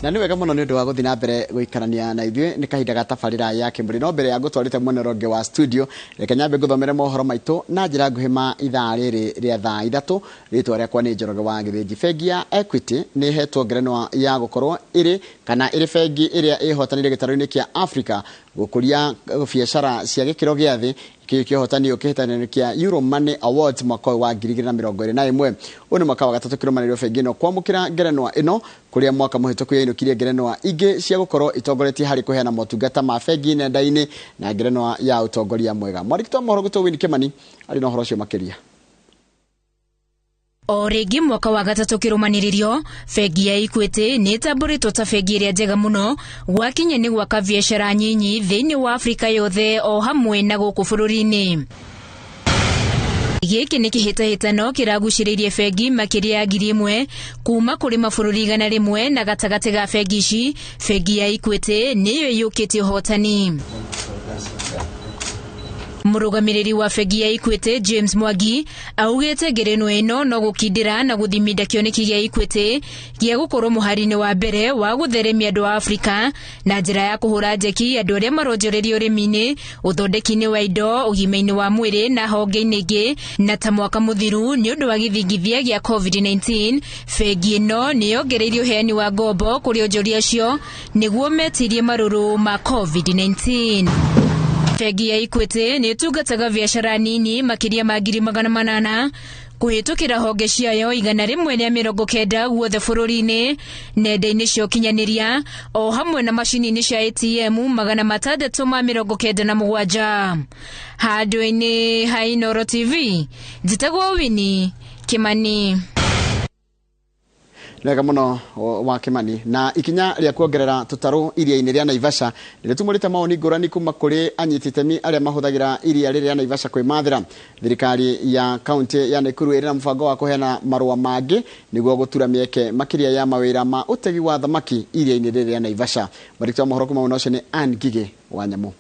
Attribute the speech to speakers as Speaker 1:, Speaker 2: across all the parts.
Speaker 1: Na niwega muno ni undu wa guthina mbere guikarania na ithuĩ ni kahinda ga tabarĩra ya Kimũri. No mbere ya gũtwarĩte mweneronge wa studio reke nyambe ngũthomere mohoro maitũ na njĩra nguhĩ ma ithaa rĩrĩ rĩa thaa ithatũ. Rĩtwa rĩakwa nĩ Njoroge wa Gĩthĩnji. Bengi ya Equity nĩ ihetwo ngerenwa ya gũkorwo ĩrĩ bengi ĩrĩa ĩhotanĩire gĩtarũ-inĩ kĩa Africa gũkũria biacara cia gĩkĩro gĩa thĩ. Kĩhotani kĩhĩtano kĩa Euro Money Awards mwaka wa 2021. Ũyũ nĩ mwaka wa gatatũ kĩrũmanĩrĩrio bengi ĩno kwamũkĩra ngerenwa ĩno, kũrĩa mwaka mũhĩtũku yainũkirie ngerenwa ingĩ cia gũkorwo itongoretie harĩ kũheana motungata ma bengi nenda-inĩ na ngerenwa ya ũtongoria mwega. Mwandĩki wa mohoro Wini Kimani arĩ na ũhoro ũcio makĩria.
Speaker 2: O rĩngĩ mwaka wa gatatũ kĩrũmanĩrĩrio, bengi ya Equity nĩ ĩtambũrĩtwo ta bengi ĩrĩa njega mũno gwakinya nĩ gwaka biacara nyinyi thĩinĩ wa Afrika yothe o hamwe na gũkũ bũrũri-inĩ. Gĩkĩ nĩ kĩhĩtahĩtano kĩragucĩrĩirie bengi makĩria ya 1,000 kuma kũrĩ mabũrũri 100 na gatagatĩ ga bengi ici, bengi ya Equity nĩyo ĩiyũkĩtie ũhotani. Mũrũgamĩrĩri wa bengi ya Equity James Mwangi augĩte ngerenwa ĩno no gũkindĩra na gũthimithia kĩoneki gĩa Equity gĩa gũkorwo mũhari-inĩ wa mbere wa gũtheremia andũ a Afrika na njĩra ya kũhũra njeki andũ arĩa maronjorerio ũrĩmi-inĩ, ũthondeki-inĩ wa indo, ũgima-inĩ wa mwĩrĩ na honge-inĩ ingĩ. Na ta mwaka mũthiru nĩ ũndũ wa gĩthingithia gĩa COVID-19, bengi ĩno nĩ yongereirie ũheani wa ngombo kũrĩ onjoria acio nĩguo metirie marũrũ ma COVID-19. Bengi ya Equity nĩ tungataga biacara nini makĩria ma 800,000 kũhĩtũkĩra honge ciayo 190 guothe bũrũri-inĩ, nenda-inĩ cia ũkinyanĩria o hamwe na macini-inĩ cia ATM 697. Handũ-inĩ ha Inooro TV, njĩtagwo Wini Kimani.
Speaker 1: Nega muno wa Kimani. Na ikinya rĩa kuongerera tũtarũ iria-inĩ rĩa Naivasha nĩ rĩtumũrĩte maoni ngũrani kuma kũrĩ anyiti itemi arĩa mahũthagĩra iria rĩrĩa Naivasha kwĩmathĩra. Thirikari ya kaunti ya Nakuru ĩrĩ na mũbango wa kũheana marũa mangĩ nĩguo gũtura mĩeke makĩria ya mawĩra ma ũtegi wa thamaki iria-inĩ rĩrĩa rĩa Naivasha. Mwandĩki wa mohoro kuma mwena ũcio nĩ Ann Gige wa Nyamũ.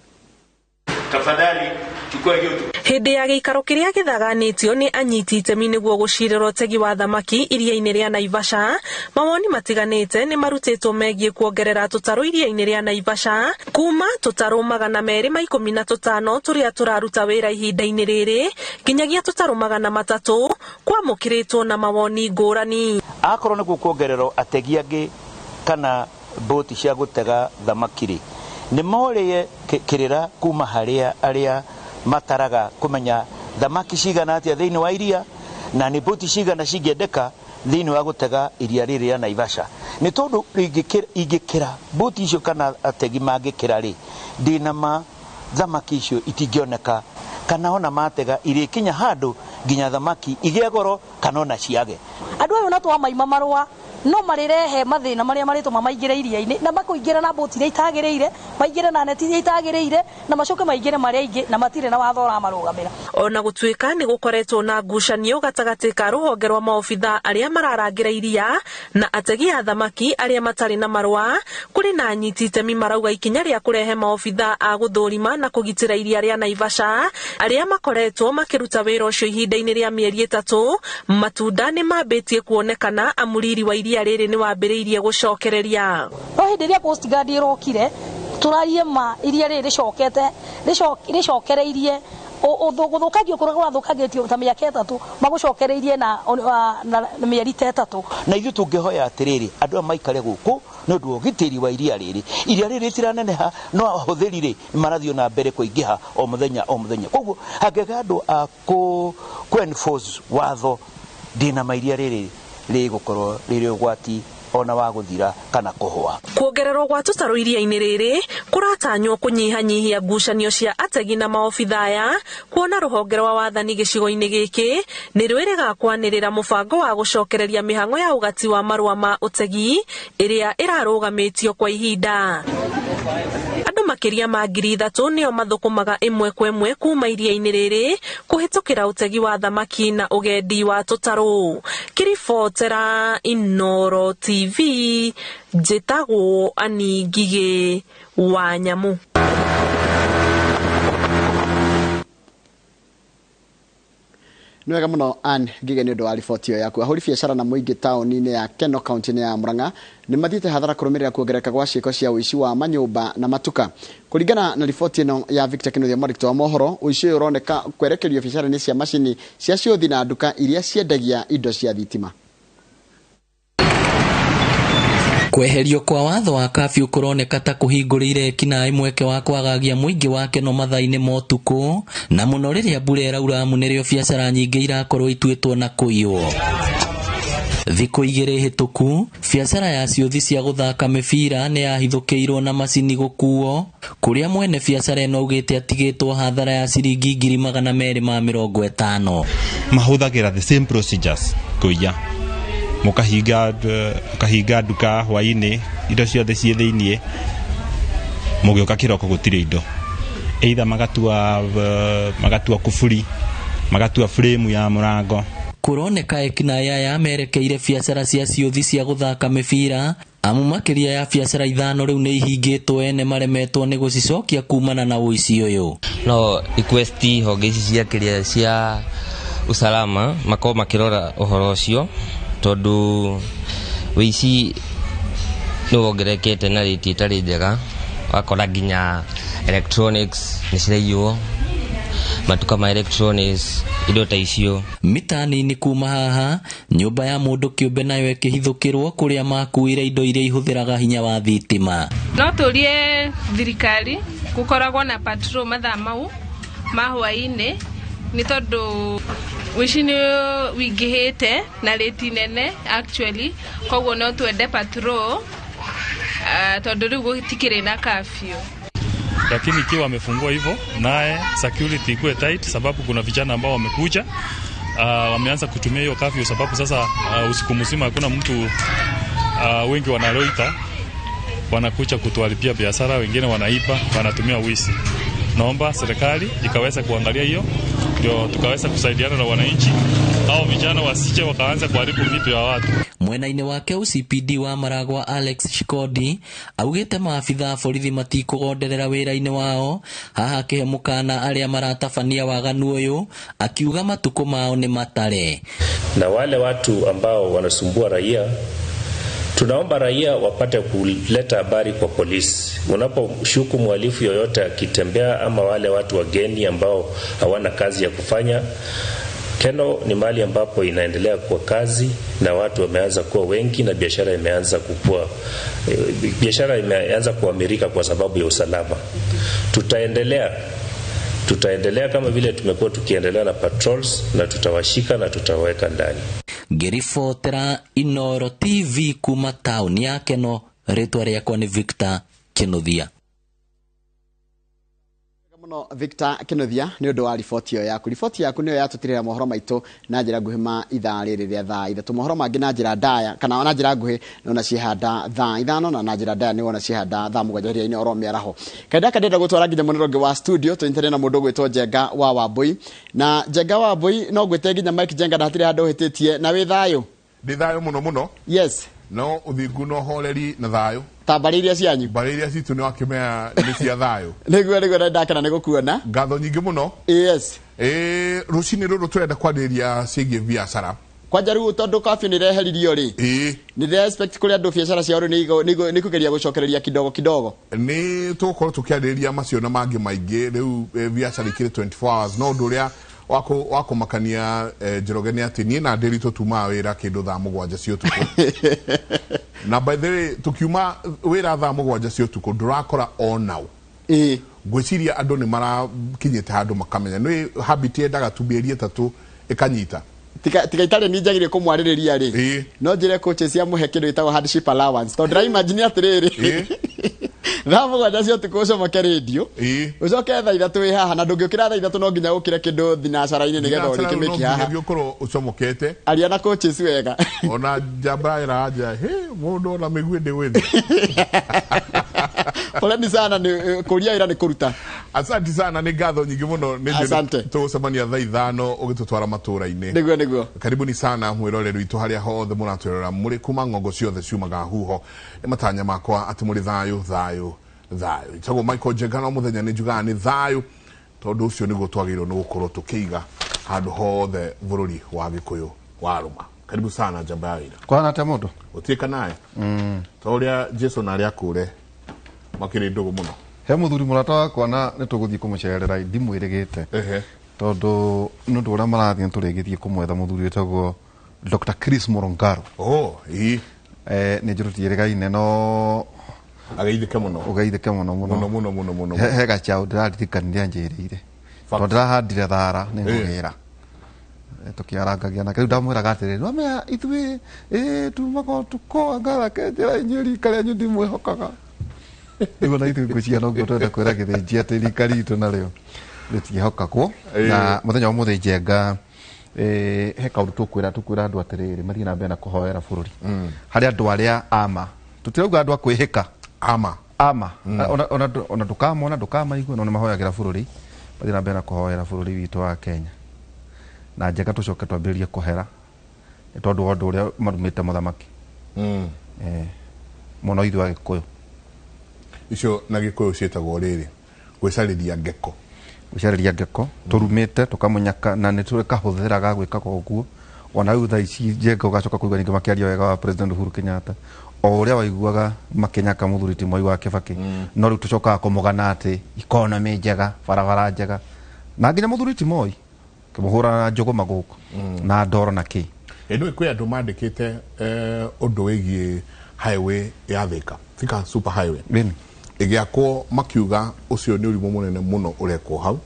Speaker 3: Tafadhali chukua hiyo.
Speaker 4: Hĩndĩ ya gĩikaro kĩrĩa gĩthaganĩtio nĩ anyiti itemi nĩguo gũcirĩra ũtegi wa thamaki iria-inĩ rĩa Naivasha, mawoni matiganĩte nĩ marutĩtwo megiĩ kuongerera tũtarũ iria-inĩ rĩa Naivasha kuma tũtarũ 215 tũrĩa tũraruta wĩra ihinda-inĩ rĩrĩ nginyagia tũtarũ 300 kwamũkĩrĩtwo na mawoni ngũrani.
Speaker 3: Akorwo nĩ kuongererwo ategi angĩ kana boti cia gũtega thamaki-rĩ, nĩ morĩye kĩrĩra kuma harĩa arĩa mataraga kũmenya thamaki cigana atĩa thĩinĩ wa iria na nĩ boti cigana cingĩendeka thĩinĩ wa gũtega iria rĩrĩ rĩa Naivasha. Nĩ tondũ ingĩkĩra boti icio kana ategi mangĩkĩra-rĩ, ndĩna thamaki icio itingĩoneka kana ona matega irĩkinya handũ nginya thamaki igĩe goro kana ona ciage.
Speaker 5: Andũ aya na twamaima marũa no marirehe mathĩna marĩa maritũma maingĩre iria-inĩ na makũingĩra na boti iria itagĩrĩire, maingĩre na neti iria itagĩrĩire na macoke maingĩre marĩa ingĩ na matirĩ na watho ũramarũgamĩra.
Speaker 4: Ona gũtuĩka nĩ gũkoretwo na ngucanio gatagatĩ ka rũhonge rwa maobitha arĩa mararangĩra iria na ategi a thamaki arĩa matarĩ na marũa, kũrĩ na anyiti itemi marauga ikinya rĩa kũrehe maobitha a gũthũrima na kũgitĩra iria rĩa Naivasha arĩa makoretwo makĩruta wĩra ũcio ihinda-inĩ rĩa mĩeri 3, matunda nĩ mambĩtie kuonekana. Amuriri wa iria rĩrĩ nĩ wambĩrĩirie gũcokereria.
Speaker 5: No hĩndĩ ĩrĩa Coast Guard ĩrokire tũrarie ma iria rĩrĩ rĩcokereirie gũthũkagio kũrĩa gwathũkagĩtio ta mĩaka 3 magũcokereirie na mĩeri 3.
Speaker 3: Na ithuĩ tũngĩhoya atĩrĩrĩ, andũ a maikare gũkũ nĩ ũndũ wa ũgitĩri wa iria rĩrĩ rĩtiraneneha, no ahũthĩri-rĩ marathiĩ na mbere kũingĩha o mũthenya o mũthenya. Koguo angĩaga andũ a enforce watho, ndĩna mairia rĩrĩ rĩgũkorwo rĩrĩ ũgwati ona wa gũthira kana kũhũa.
Speaker 4: Kuongererwo gwa tũtarũ iria-inĩ rĩrĩ kũratanywo kũnyihanyihia ngucanio cia ategi na maobitha aya, kuona rũhonge rwa wathani gĩcigo-inĩ gĩkĩ nĩ rwĩrĩga kwanĩrĩra mũbango wa gũcokereria mĩhang'o ya ũgati wa marũa ma ũtegi ĩrĩa ĩrarũgamĩtio kwa ihinda. Andũ makĩria ma 3,000 nĩo mathũkũmaga ĩmwe kwa ĩmwe kuma iria-inĩ rĩrĩ kũhĩtũkĩra ũtegi wa thamaki na ũgendi wa tũtarũ. Kĩribotera Inooro TV, njĩtagwo Ann Gige wa Nyamũ.
Speaker 1: Nĩ wega mũno ngige nĩ ũndũ wa riboti yaku. Ahũri biacara na mũingĩ taũni-inĩ ya Keno kaunti-inĩ ya Murang'a nĩ mathiĩte hathara kũrũmĩrĩra kuongerereka gwa ciĩko cia ũici wa manyũmba na matuka. Kũringana na riboti ĩno ya Victor Kĩnuthia mwandĩki wa mohoro, ũici ũyũ ũroneka kwerekerio biacara-inĩ cia macini cia ciũthi na nduka iria ciendagia indo cia thitima.
Speaker 6: Kweherio kwa watho wa kafyu kuroneka ta kuhingũrĩire kinaĩ mweke wa kwagagia mũingĩ wa Keno mathaa-inĩ ma ũtukũ, na mũno rĩrĩa mbura ĩraura nĩrĩo biacara nyingĩ irakorwo ituĩtwo na kũiywo. Thikũ igĩrĩ hĩtũku, biacara ya ciũthi cia gũthaka mĩbira nĩ yahithũkĩirwo na macini gũkuo, kũrĩa mwene biacara ĩno augĩte atigĩtwo hathara ya ciringi 250.
Speaker 7: Mahũthagĩra the same procedures kũiya. Mukahinga nduka hwainĩ, indo ciothe ciĩ thĩinĩ, mũgĩũka kĩroko gũtirĩ indo. Either magatua kuburi, magatua frame ya mũrango.
Speaker 6: Kũroneka ekinaĩ aya merekeire biacara cia ciũthi cia gũthaka mĩbira, amu makĩria ya biacara 5 rĩu nĩ ihingĩtwo ene maremetwo nĩ gũcicokia kumana na ũici ũyũ.
Speaker 8: No request honge ici cia kĩrĩa cia usalama makao makĩrora ũhoro ũcio, tondu wici nĩ wongerekete na rĩti ĩtarĩ njega. Wakora nginya electronics nĩ ciraiywo, matuka ma electronics, indo ta icio.
Speaker 6: Mita nini kuma haha, nyũmba ya mũndũ kĩũmbe nayo ĩkĩhithũkĩrwo kũrĩa makuire indo iria ihũthĩraga hinya wa thitima.
Speaker 9: No tũrie thirikari gũkoragwo na patrol mathaa mau ma hwainĩ, nĩ tondũ wici nĩ wingĩhĩte na rĩti nene actually, koguo no twende patrol tondũ rĩu gũtikĩrĩ na curfew.
Speaker 10: Lakini ikiwa wamefungua hivyo, naye security ikuwe tight, sababu kuna vijana ambao wamekuja wameanza kutumia hiyo curfew, sababu sasa usiku mzima hakuna mtu, wengi wanaroita, wanakuja kutuharibia biashara, wengine wanaiba, wanatumia wizi. Naomba serikali ikaweza kuangalia hiyo, ndio tukaweza kusaidiana na wananchi au vijana wasije wakaanza kuharibu vitu ya watu.
Speaker 6: Mwena-inĩ wake UCPD wa Maragwa Alex Shikodi augĩte maabitha borithi matikũgonderera wĩra-inĩ wao, haha kĩhemũkana arĩa maratabania waganu ũyũ, akiuga matukũ mao nĩ matare.
Speaker 11: Na wale watu ambao wanasumbua raia, tunaomba raia wapate kuleta habari kwa polisi. Unaposhuku mhalifu yoyote akitembea, ama wale watu wageni ambao hawana kazi ya kufanya, Keno ni mahali ambapo inaendelea kwa kazi na watu wameanza kuwa wengi na biashara imeanza kukua. Biashara imeanza kuamirika kwa sababu ya usalama. Tutaendelea kama vile tumekuwa tukiendelea na patrols, na tutawashika na tutaweka ndani.
Speaker 6: Ngĩribotera Inooro TV kuma taũni ya Keno, rĩtwa rĩakwa nĩ Victor Kĩnuthia.
Speaker 1: Victor Kĩnuthia nĩ ũndũ wa riboti ĩyo yaku. Riboti yaku nĩyo yatũtirĩra mohoro maitũ na njĩra nguhĩ ma ithaa rĩrĩ rĩa thaa 3. Mohoro mangĩ na njĩra ndaya kana na njĩra nguhĩ nona ciehanda thaa 5 na njĩra ndaya nĩ wona ciehanda thaa 7 hĩrĩa-inĩ oro mĩaraho. Kaida kadenda gũtwara nginya mũneronge wa studio tũintere na mũndũ gwĩtwo Njenga wa Wambui, na Njenga wa Wambui no gwĩte nginya Mike Njenga ndatirĩ handũ hĩtĩtie na wĩ thayũ.
Speaker 12: Ndĩ thayũ mũno.
Speaker 1: Yes.
Speaker 12: No ũthingu no holeri na thayũ.
Speaker 1: Tambariria cianyu.
Speaker 12: Bariria citu nĩ wakĩmea nĩ cia thayũ.
Speaker 1: Nĩguo ndakena nĩ gũkuona.
Speaker 12: Ngatho nyingĩ mũno.
Speaker 1: Yes.
Speaker 12: Rũcinĩ rũrũ twenda kwarĩria ciĩgiĩ biacara.
Speaker 1: Kwanja rĩu tondũ kafyu nĩ reheririo rĩ. Nĩ expect kũrĩa andũ biacara ciao nĩ kũgeria gũcokereria kidogo.
Speaker 12: Nĩ tũgũkorwo tũkĩarĩria macio na mangĩ maingĩ. Rĩu biacara ikĩrĩ 24 hours. No ũndũ ũrĩa wakumakania Njoroge nĩ atĩ niĩ na Ndĩritũ tumaga wĩra kĩndũ thaa 7 cia ũtukũ. Na by the way, tukiuma wĩra thaa 7 cia ũtukũ ndũrakora o nao. Ngwĩciria andũ nĩ marakinyĩte handũ makamenya nĩ habit yendaga tu mĩeri 3 ĩkanyita.
Speaker 1: Tika itarĩ ni njagĩrĩire kũmwarĩrĩria rĩ. No njĩre coaches cia mũhe kĩndũ gĩtagwo hardship allowance. Tondũ ndĩra imagine atĩrĩrĩ. Thaa 7 cia ũtukũ ũcomoke radio. Ũcoke thaa 3 wĩ haha, na ndũngĩũkĩra thaa 3 no nginya ũkĩre kĩndũ thinacara-inĩ nĩgetha ũrĩkĩmĩki haha.
Speaker 12: Nĩ ũkorwo ũcomokete.
Speaker 1: Aria na coaches wega.
Speaker 12: Ona njamba ĩraja, mũndũ ona mĩguĩ ndĩ wĩthĩ.
Speaker 1: Poleni sana nĩ kũria ĩra nĩ kũruta.
Speaker 12: Asante sana, nĩ ngatho nyingĩ mũno nĩ tũgũcemania thaa 5 ũgĩtũtwara matũra-inĩ.
Speaker 1: Nĩguo.
Speaker 12: Karibuni sana mwĩroreri witũ harĩa hothe mũratwĩrora mũrĩ kuma ng'ongo ciothe ciumaga huho. Nĩ matanya makwa atĩ mũrĩ thayũ. Itagwo Michael Njenga no mũthenya nĩ njugaga nĩ thayũ, tondũ ũcio nĩguo twagĩrĩirwo nĩ gũkorwo tũkĩiga handu hothe bururi wa Gikuyu waruma. Karibu sana Njamba ya Wira.
Speaker 13: Kwana ta mundu
Speaker 12: utiika naye toria Jesu na aria kure makiri ndugu muno.
Speaker 13: He muthuri murata wakwa na nituguthii kumucerera ndimwirigite tondu nundu uria marathie turigithie kumwetha muthuri wetagwo Dr. Chris Morongaro. Ni njuruti irigaine no
Speaker 12: ageithike muno
Speaker 13: muno he gachau ndiraririkania njirire tondu ndirahandire thara ni ngugira tukiarangagia na riu ndamwiraga atiriri wamenya ithui tumako tuko ngara kenjera inyuri karia nyu ndimwihokaga nigo na ithui ngucia no ngotenda kwira githinji ati rikari itu nario ritihoka na muthenya wa muthi Njenga he kaundu tukwira andu atiriri mathie na mbere na kuhoera bururi hari andu aria ama tutirauga andu akwihika ama ona tukamona tukamaigua no mahoyagera bururi bathie na mbere na kuhoera bururi witu wa Kenya na Njenga tucoke twambiririe kuhera tondu wa uria marumite muthamaki muno ithu Agikuyu
Speaker 12: icio na Gikuyu cietagwo riri gwicariria ngeko turumite tukamunyaka na ni turi kahuthira ga gwika koguo ona riu thaa ici Njenga ugacoka kuigua ningi makiaria wega wa President Uhuru Kenyatta o uria waiguaga makinyaka muthuri ti Mwai wa Kibaki no riu tucokaga kumugana ati economy njega barabara njega na nginya muthuri ti Moi kimuhura na njogo maguko na ndoro na ki ndu kwi andu mandikite undu wigie highway ya Thika super highway igiakwo makiuga ucio ni urimu munene muno urekwo hau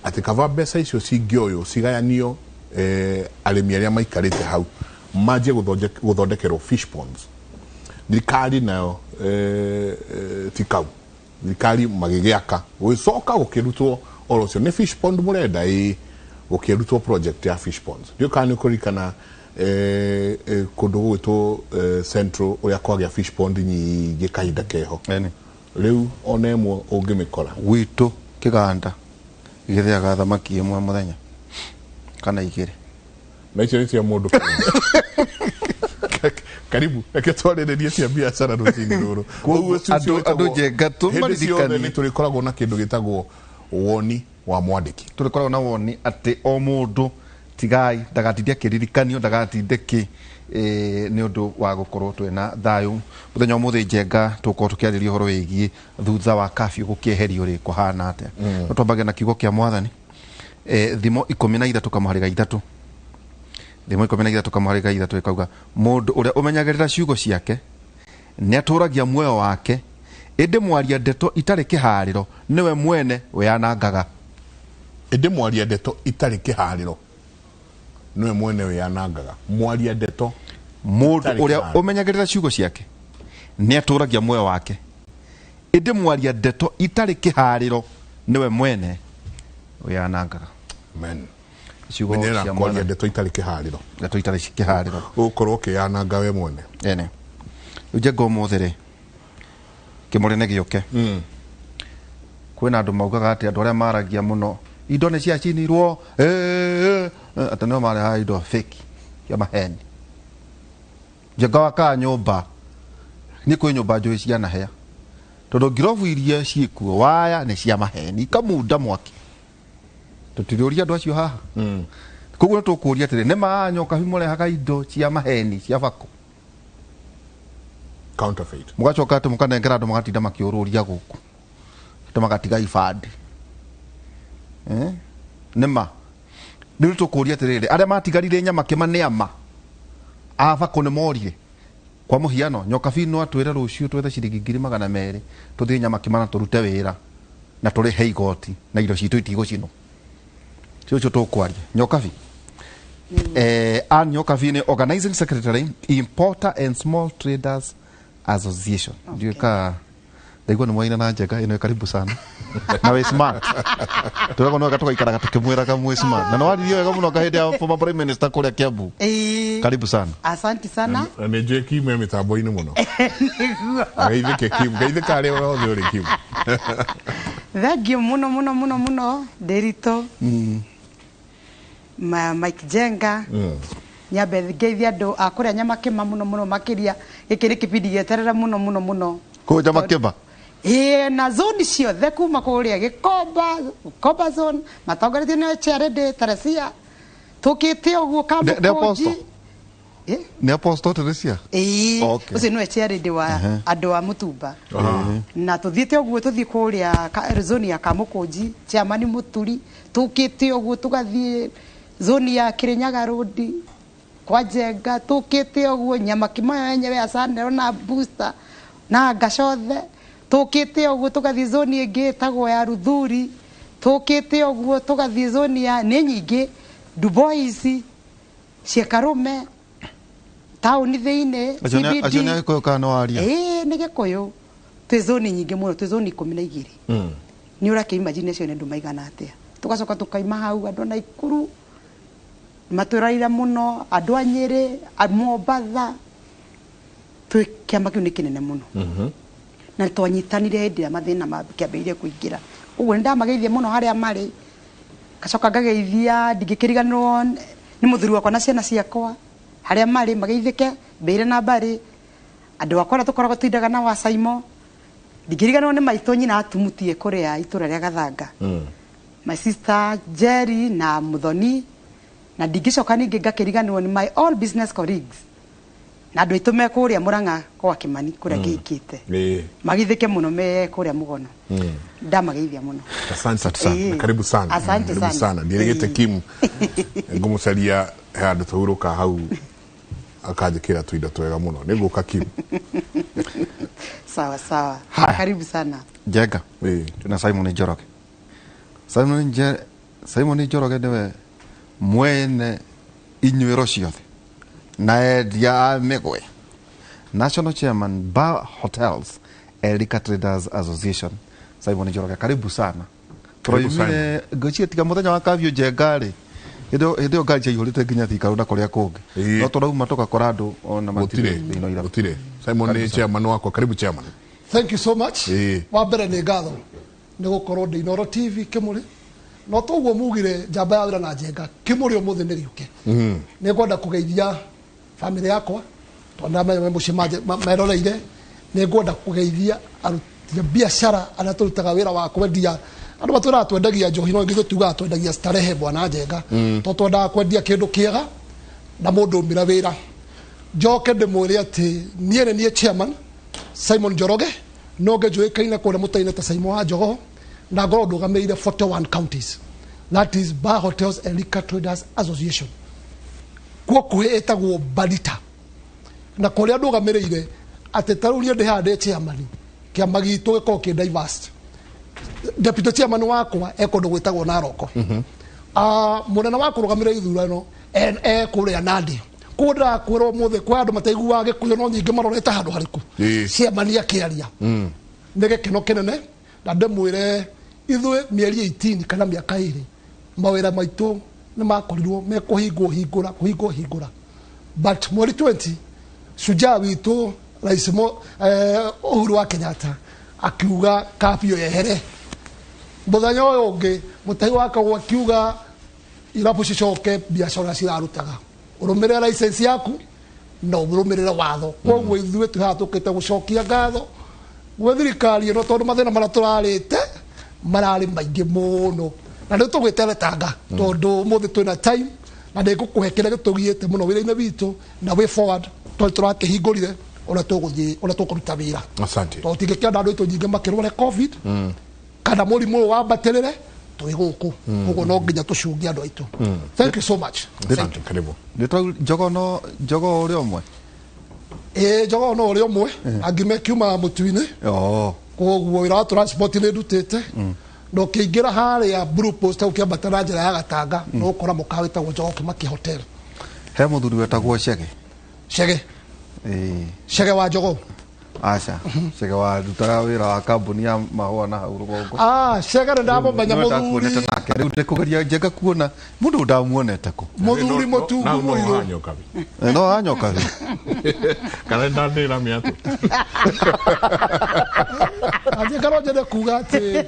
Speaker 12: ati kava mbeca icio cingioyo cigayanio arimi aria maikarite hau maje guthondekerwo fish ponds thirikari nayo tikau thirikari magigiaka gwicoka gukirutwo oro cio ni fish pond murenda gukirutwo project ya fish ponds ndio kana kurikana kundu gwitwo central uria kwagia fish pond nyingi kahinda keho riu onemwe ungimikora
Speaker 13: gwitu kiganda githiaga thamaki imwe muthenya kana igiri
Speaker 12: na icio cia mundu karibu eke twariririe cia biacara rutini ruru
Speaker 13: andu Njenga
Speaker 12: tumaririkani ni turikoragwo na kindu gitagwo woni wa mwandiki
Speaker 13: turikoragwo na woni ati o mundu tigai ndagatindie kiririkanio ndagatinde ki ni undu wa gukorwo twina thayu muthenya wa muthi Njenga tukorwo tukiariria horo wigie thutha wa kafyu gukieherio ri kuhana atia no twambage na kiugo kia mwathani thimo 13 tukamuhariga 3 thimo 13 tukamuhariga 3 ikauga mundu uria umenyagirira ciugo ciake ni aturagia muoyo wake indi mwaria ndeto itari kihariro niwe mwene weanangaga
Speaker 12: indi mwaria ndeto itari kihariro niwe mwene weanangaga mwaria ndeto
Speaker 13: mundu uria umenyagirira ciugo ciake ni aturagia muoyo wake indi mwaria ndeto itari kihariro niwe mwene weanangaga
Speaker 12: amen ciugo cia mwaria ndeto itari kihariro ukorwo kiananga we mwene
Speaker 13: ene Njenga umuthiri kimurine giuke kwina andu maugaga ati andu aria maragia muno indo ni cia cinirwo ati no mari ha indo fake ya maheni Njenga waka nyumba ni kwi nyumba njui cia nahea tondu ngirovu iria ciikuo waya ni cia maheni kamunda mwaki tutiriuria andu acio haha koguo tukuria atiri ni maanyoka himurehaga indo cia maheni cia bako
Speaker 12: counterfeit
Speaker 13: mugacoka ati mukanengera andu magatinda makiururia guku ati magatiga ibandi nima niru tukuria atiriri aria matigarire nyama kimaneama abako ni morie kwa muhiano nyoka fino atwira rucio twethe ciringi 200 tuthie nyama kimana turute wira na turi heigoti na indo citu itigocino cio tukwaria nyokabi Nyokabi ni Organizing Secretary Importer and Small Traders Association ndio ka ndaigua ni mwaina na Njenga ino karibu sana na we smart turako no gatoka ikaraga tukimwira ka mwe smart na no waririo wega muno kahindi ya former prime minister kuria Kiambu karibu sana
Speaker 5: asante sana
Speaker 12: ni Jeki mwe mitambo-ini muno gaithike Kiambu gaithika ari wothe uri Kiambu
Speaker 5: thank you muno Derito Mike Njenga nyambe ngeithia andu akuria nyama kima muno makiria gikiri kipindi gieterera muno
Speaker 13: ko nyama kima
Speaker 5: na zone ciothe kuma kuria Gikomba zone matongoretie ni Cherede Teresia
Speaker 14: tukite oguo kamukonji
Speaker 13: ni apostle Teresia
Speaker 14: ucio no echaridi wa andu a Mutumba na tuthiite oguo tuthii kuria zoni ya Kamukonji chairman Muturi tukite oguo tugathie zoni ya Kirinyaga Road kwa Njenga tukite oguo Nyamakima yenyewe asandero na booster na Gacothe tukite oguo tugathie zoni ingi tagwo ya Ruthuri tukite oguo tugathie zoni ya ni nyingi Dubois Ciekarume tauni thiine CBD
Speaker 13: acio ko kana waria
Speaker 14: ni gikuyu twi zoni nyingi muno twi zoni 12 ni ura ke imagine cio ndu maigana atia tugacoka tukaima hau andu na Ikuru maturaira muno andu a Nyeri a Mombatha twi kiama kiu ni kinene muno na twanyitanire hindi ya mathina makiambirie kuingira uguo ndamageithia muno haria mari gacoka ngageithia ndigikiriganirwo ni muthuri wakwa na ciana ciakwa haria mari mageithike mbere na bari andu akora tukoragwo twindaga na Wacaimo ndigiriganirwo ni maitũ nyina atumutie kuria itura ria Gathanga my sister Jerry na Muthoni na ndigicoka ningi ngakiriganirwo ni my all business colleagues na andu aitu me kuria Murang'a kwa Kimani kuria ngikite magithike muno me kuria Mugono ndamageithia muno
Speaker 12: asante sana karibu sana
Speaker 14: asante
Speaker 12: sana ndirigite Kim ngumucaria handu tuhuruka hau akajikira tuindo twega muno niguka Kim
Speaker 14: sawa karibu sana
Speaker 13: Njenga tuna Simon Njoroge Simon Njoroge niwe mwene inywiro ciothe na endia migwe national chairman Bar Hotels Liquor Traders Association Simon Njoroge karibu sana troimire gochie tiga muthenya wa kavio Njengari hidio gaje yurite nginya thikarunda kuria kungi no turauma tukakora andu ona matire
Speaker 12: gutire Simon ni chairman wako karibu chairman
Speaker 15: thank you so much wa mbere ni ngatho ni gukorwo ndi Inooro TV Kimuri no toguo mugire njamba ya wira na Njenga Kimuri umuthi ni riuke ni ngwenda kugeithia family yakwa tonda me mucimaje meroreire ni ngwenda kugeithia aruti biashara ana turutaga wira wa kwendia andu matura twendagia njohi no ngithu tuga twendagia starehe bwana Njenga to twenda kwendia kindu kiega na mundu mira wira njoke ndimwire ati nie chairman Simon Njoroge no ngejuikaine kuria mutaine ta Simon wa Njogo na ngoro ndugameire 41 counties that is Bar Hotels and Liquor Traders Association kwa kuhetagwo Barita na kuria ndugameire ati tarurie ndi hande chairman kiama gitu giko ki diverse deputy chairman wakwa ekondu gwitagwo Naroko munene wa kurugamira ithurano kuria Nandi kuda kwiro muthe kwa andu mataigua gikuyu no nyingi marorete handu hariku chairman akiaria ndege kino kinene na ndemwire ithwe mieri 18 kana miaka 2 mawira maitu ni makorirwo me kuhingura but mweri 20 shujaa witu rais Uhuru wa Kenyatta akiuga kapio yehere muthenya uyu ungi mutai wakagwo akiuga irabu cicoke biashara cirarutaga urumirira license yaku na urumirira watho koguo ithuĩ tũhatukĩte gũcokia ngatho gwĩ thirikari ĩno tondũ mathĩna marĩa tũrarĩte mararĩ maingĩ mũno na nĩ tũgwĩteretanga tondũ ũmũthĩ twĩna time na nĩngũkũhe kĩrĩa gĩtũgiĩte mũno wĩra-inĩ witũ na way forward tondũ tũrakĩhingũrire ũrĩa tũkũruta wĩra tondũ tingĩkĩenda andũ aitũ nyingĩ makĩrware covid kana mũrimũ wambatĩrĩre twĩ gũkũ ũguo no nginya tũcungie andũ aitũ thank you so much
Speaker 12: karibu
Speaker 13: Njogo uri omwe
Speaker 15: Njogo no uri omwe angime kiuma mũtu-inĩ koguo wĩra wa transport nĩ ndutĩte no kĩingĩra harĩa Blue Post ũkĩambata na njĩra ya Gatanga no ũkora mũkawa wĩtagwo Njogo Kĩmaki Hotel
Speaker 13: he mũthuri wetagwo
Speaker 15: Chege wa Njogo
Speaker 13: acha Chege wa dutaga wĩra wa kambuni ya mahũa na hau rũgongo
Speaker 15: Chege nĩ ndamũmenya mũthuri
Speaker 13: rĩu ndĩkũgeria Njenga kuona mũndũ ndamuonete kũ
Speaker 15: mũthuri mũtungu mũirũ
Speaker 13: no anyoka
Speaker 12: kalenda ndĩra mĩatũ
Speaker 15: Njenga no njende kuga atĩ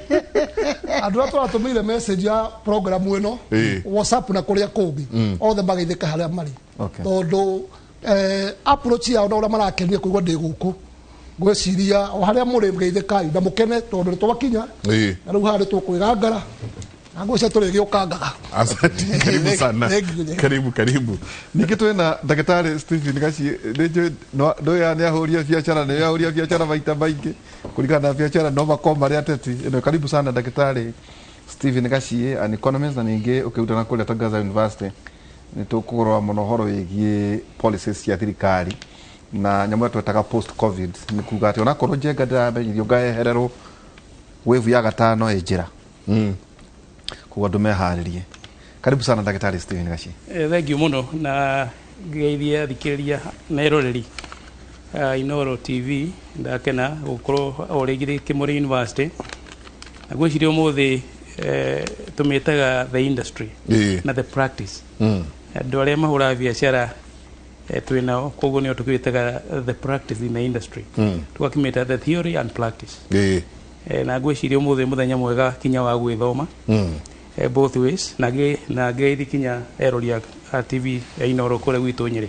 Speaker 15: andũ arĩa tũratũmĩire message ya program ĩno WhatsApp na kũrĩa kũngĩ othe mageithĩke harĩa marĩ tondũ approach yao na ũrĩa marakenia kũigua ndĩ gũkũ ngwĩciria o harĩa mũrĩ geithĩkai na mũkene tondũ nĩ twakinya na rĩu harĩ tũkwĩgangara Ngũcia tũrĩ gĩũkangaga.
Speaker 12: Asante, karibu sana. Karibu.
Speaker 13: Ningĩ na ndagĩtarĩ Stephen Gacie ndio nĩ ahũria biacara maita maingĩ kũringana na biacara no makorwo marĩ ateti. Karibu sana ndagĩtarĩ Stephen Gacie, an economist na ningĩ ũkĩrutana kũrĩa Tangaza University. Nĩ tũkũrora mũno horo wĩgiĩ policies cia thirikari na nyamũ twetaga post covid. Nĩ kuga atĩ ona korwo njenga ndĩramenyithio ngaehererwo wave ya gatano ĩnjĩra. Kwa andũ meharĩrie. Karibu sana ndagĩtarĩ Stephen Gacie.
Speaker 16: Thank you muno na ngeithia thikĩrĩria na eroreri Inooro TV ndakena gũkorwo orĩgire Kĩmũrĩ University na gwĩciria ũmũthĩ tumĩtaga the industry na the practice. Andũ arĩa mahũraga biacara twĩnao koguo nĩo tũkĩtaga the practice in the industry. Tũgakĩmĩta the theory and practice. Na gwĩciria ũmũthĩ mũthenya mwega kinya wa gwĩthoma. Both ways na ngeithi kinya erori ya TV ya Inooro kũrĩa gwitũ Nyĩrĩ.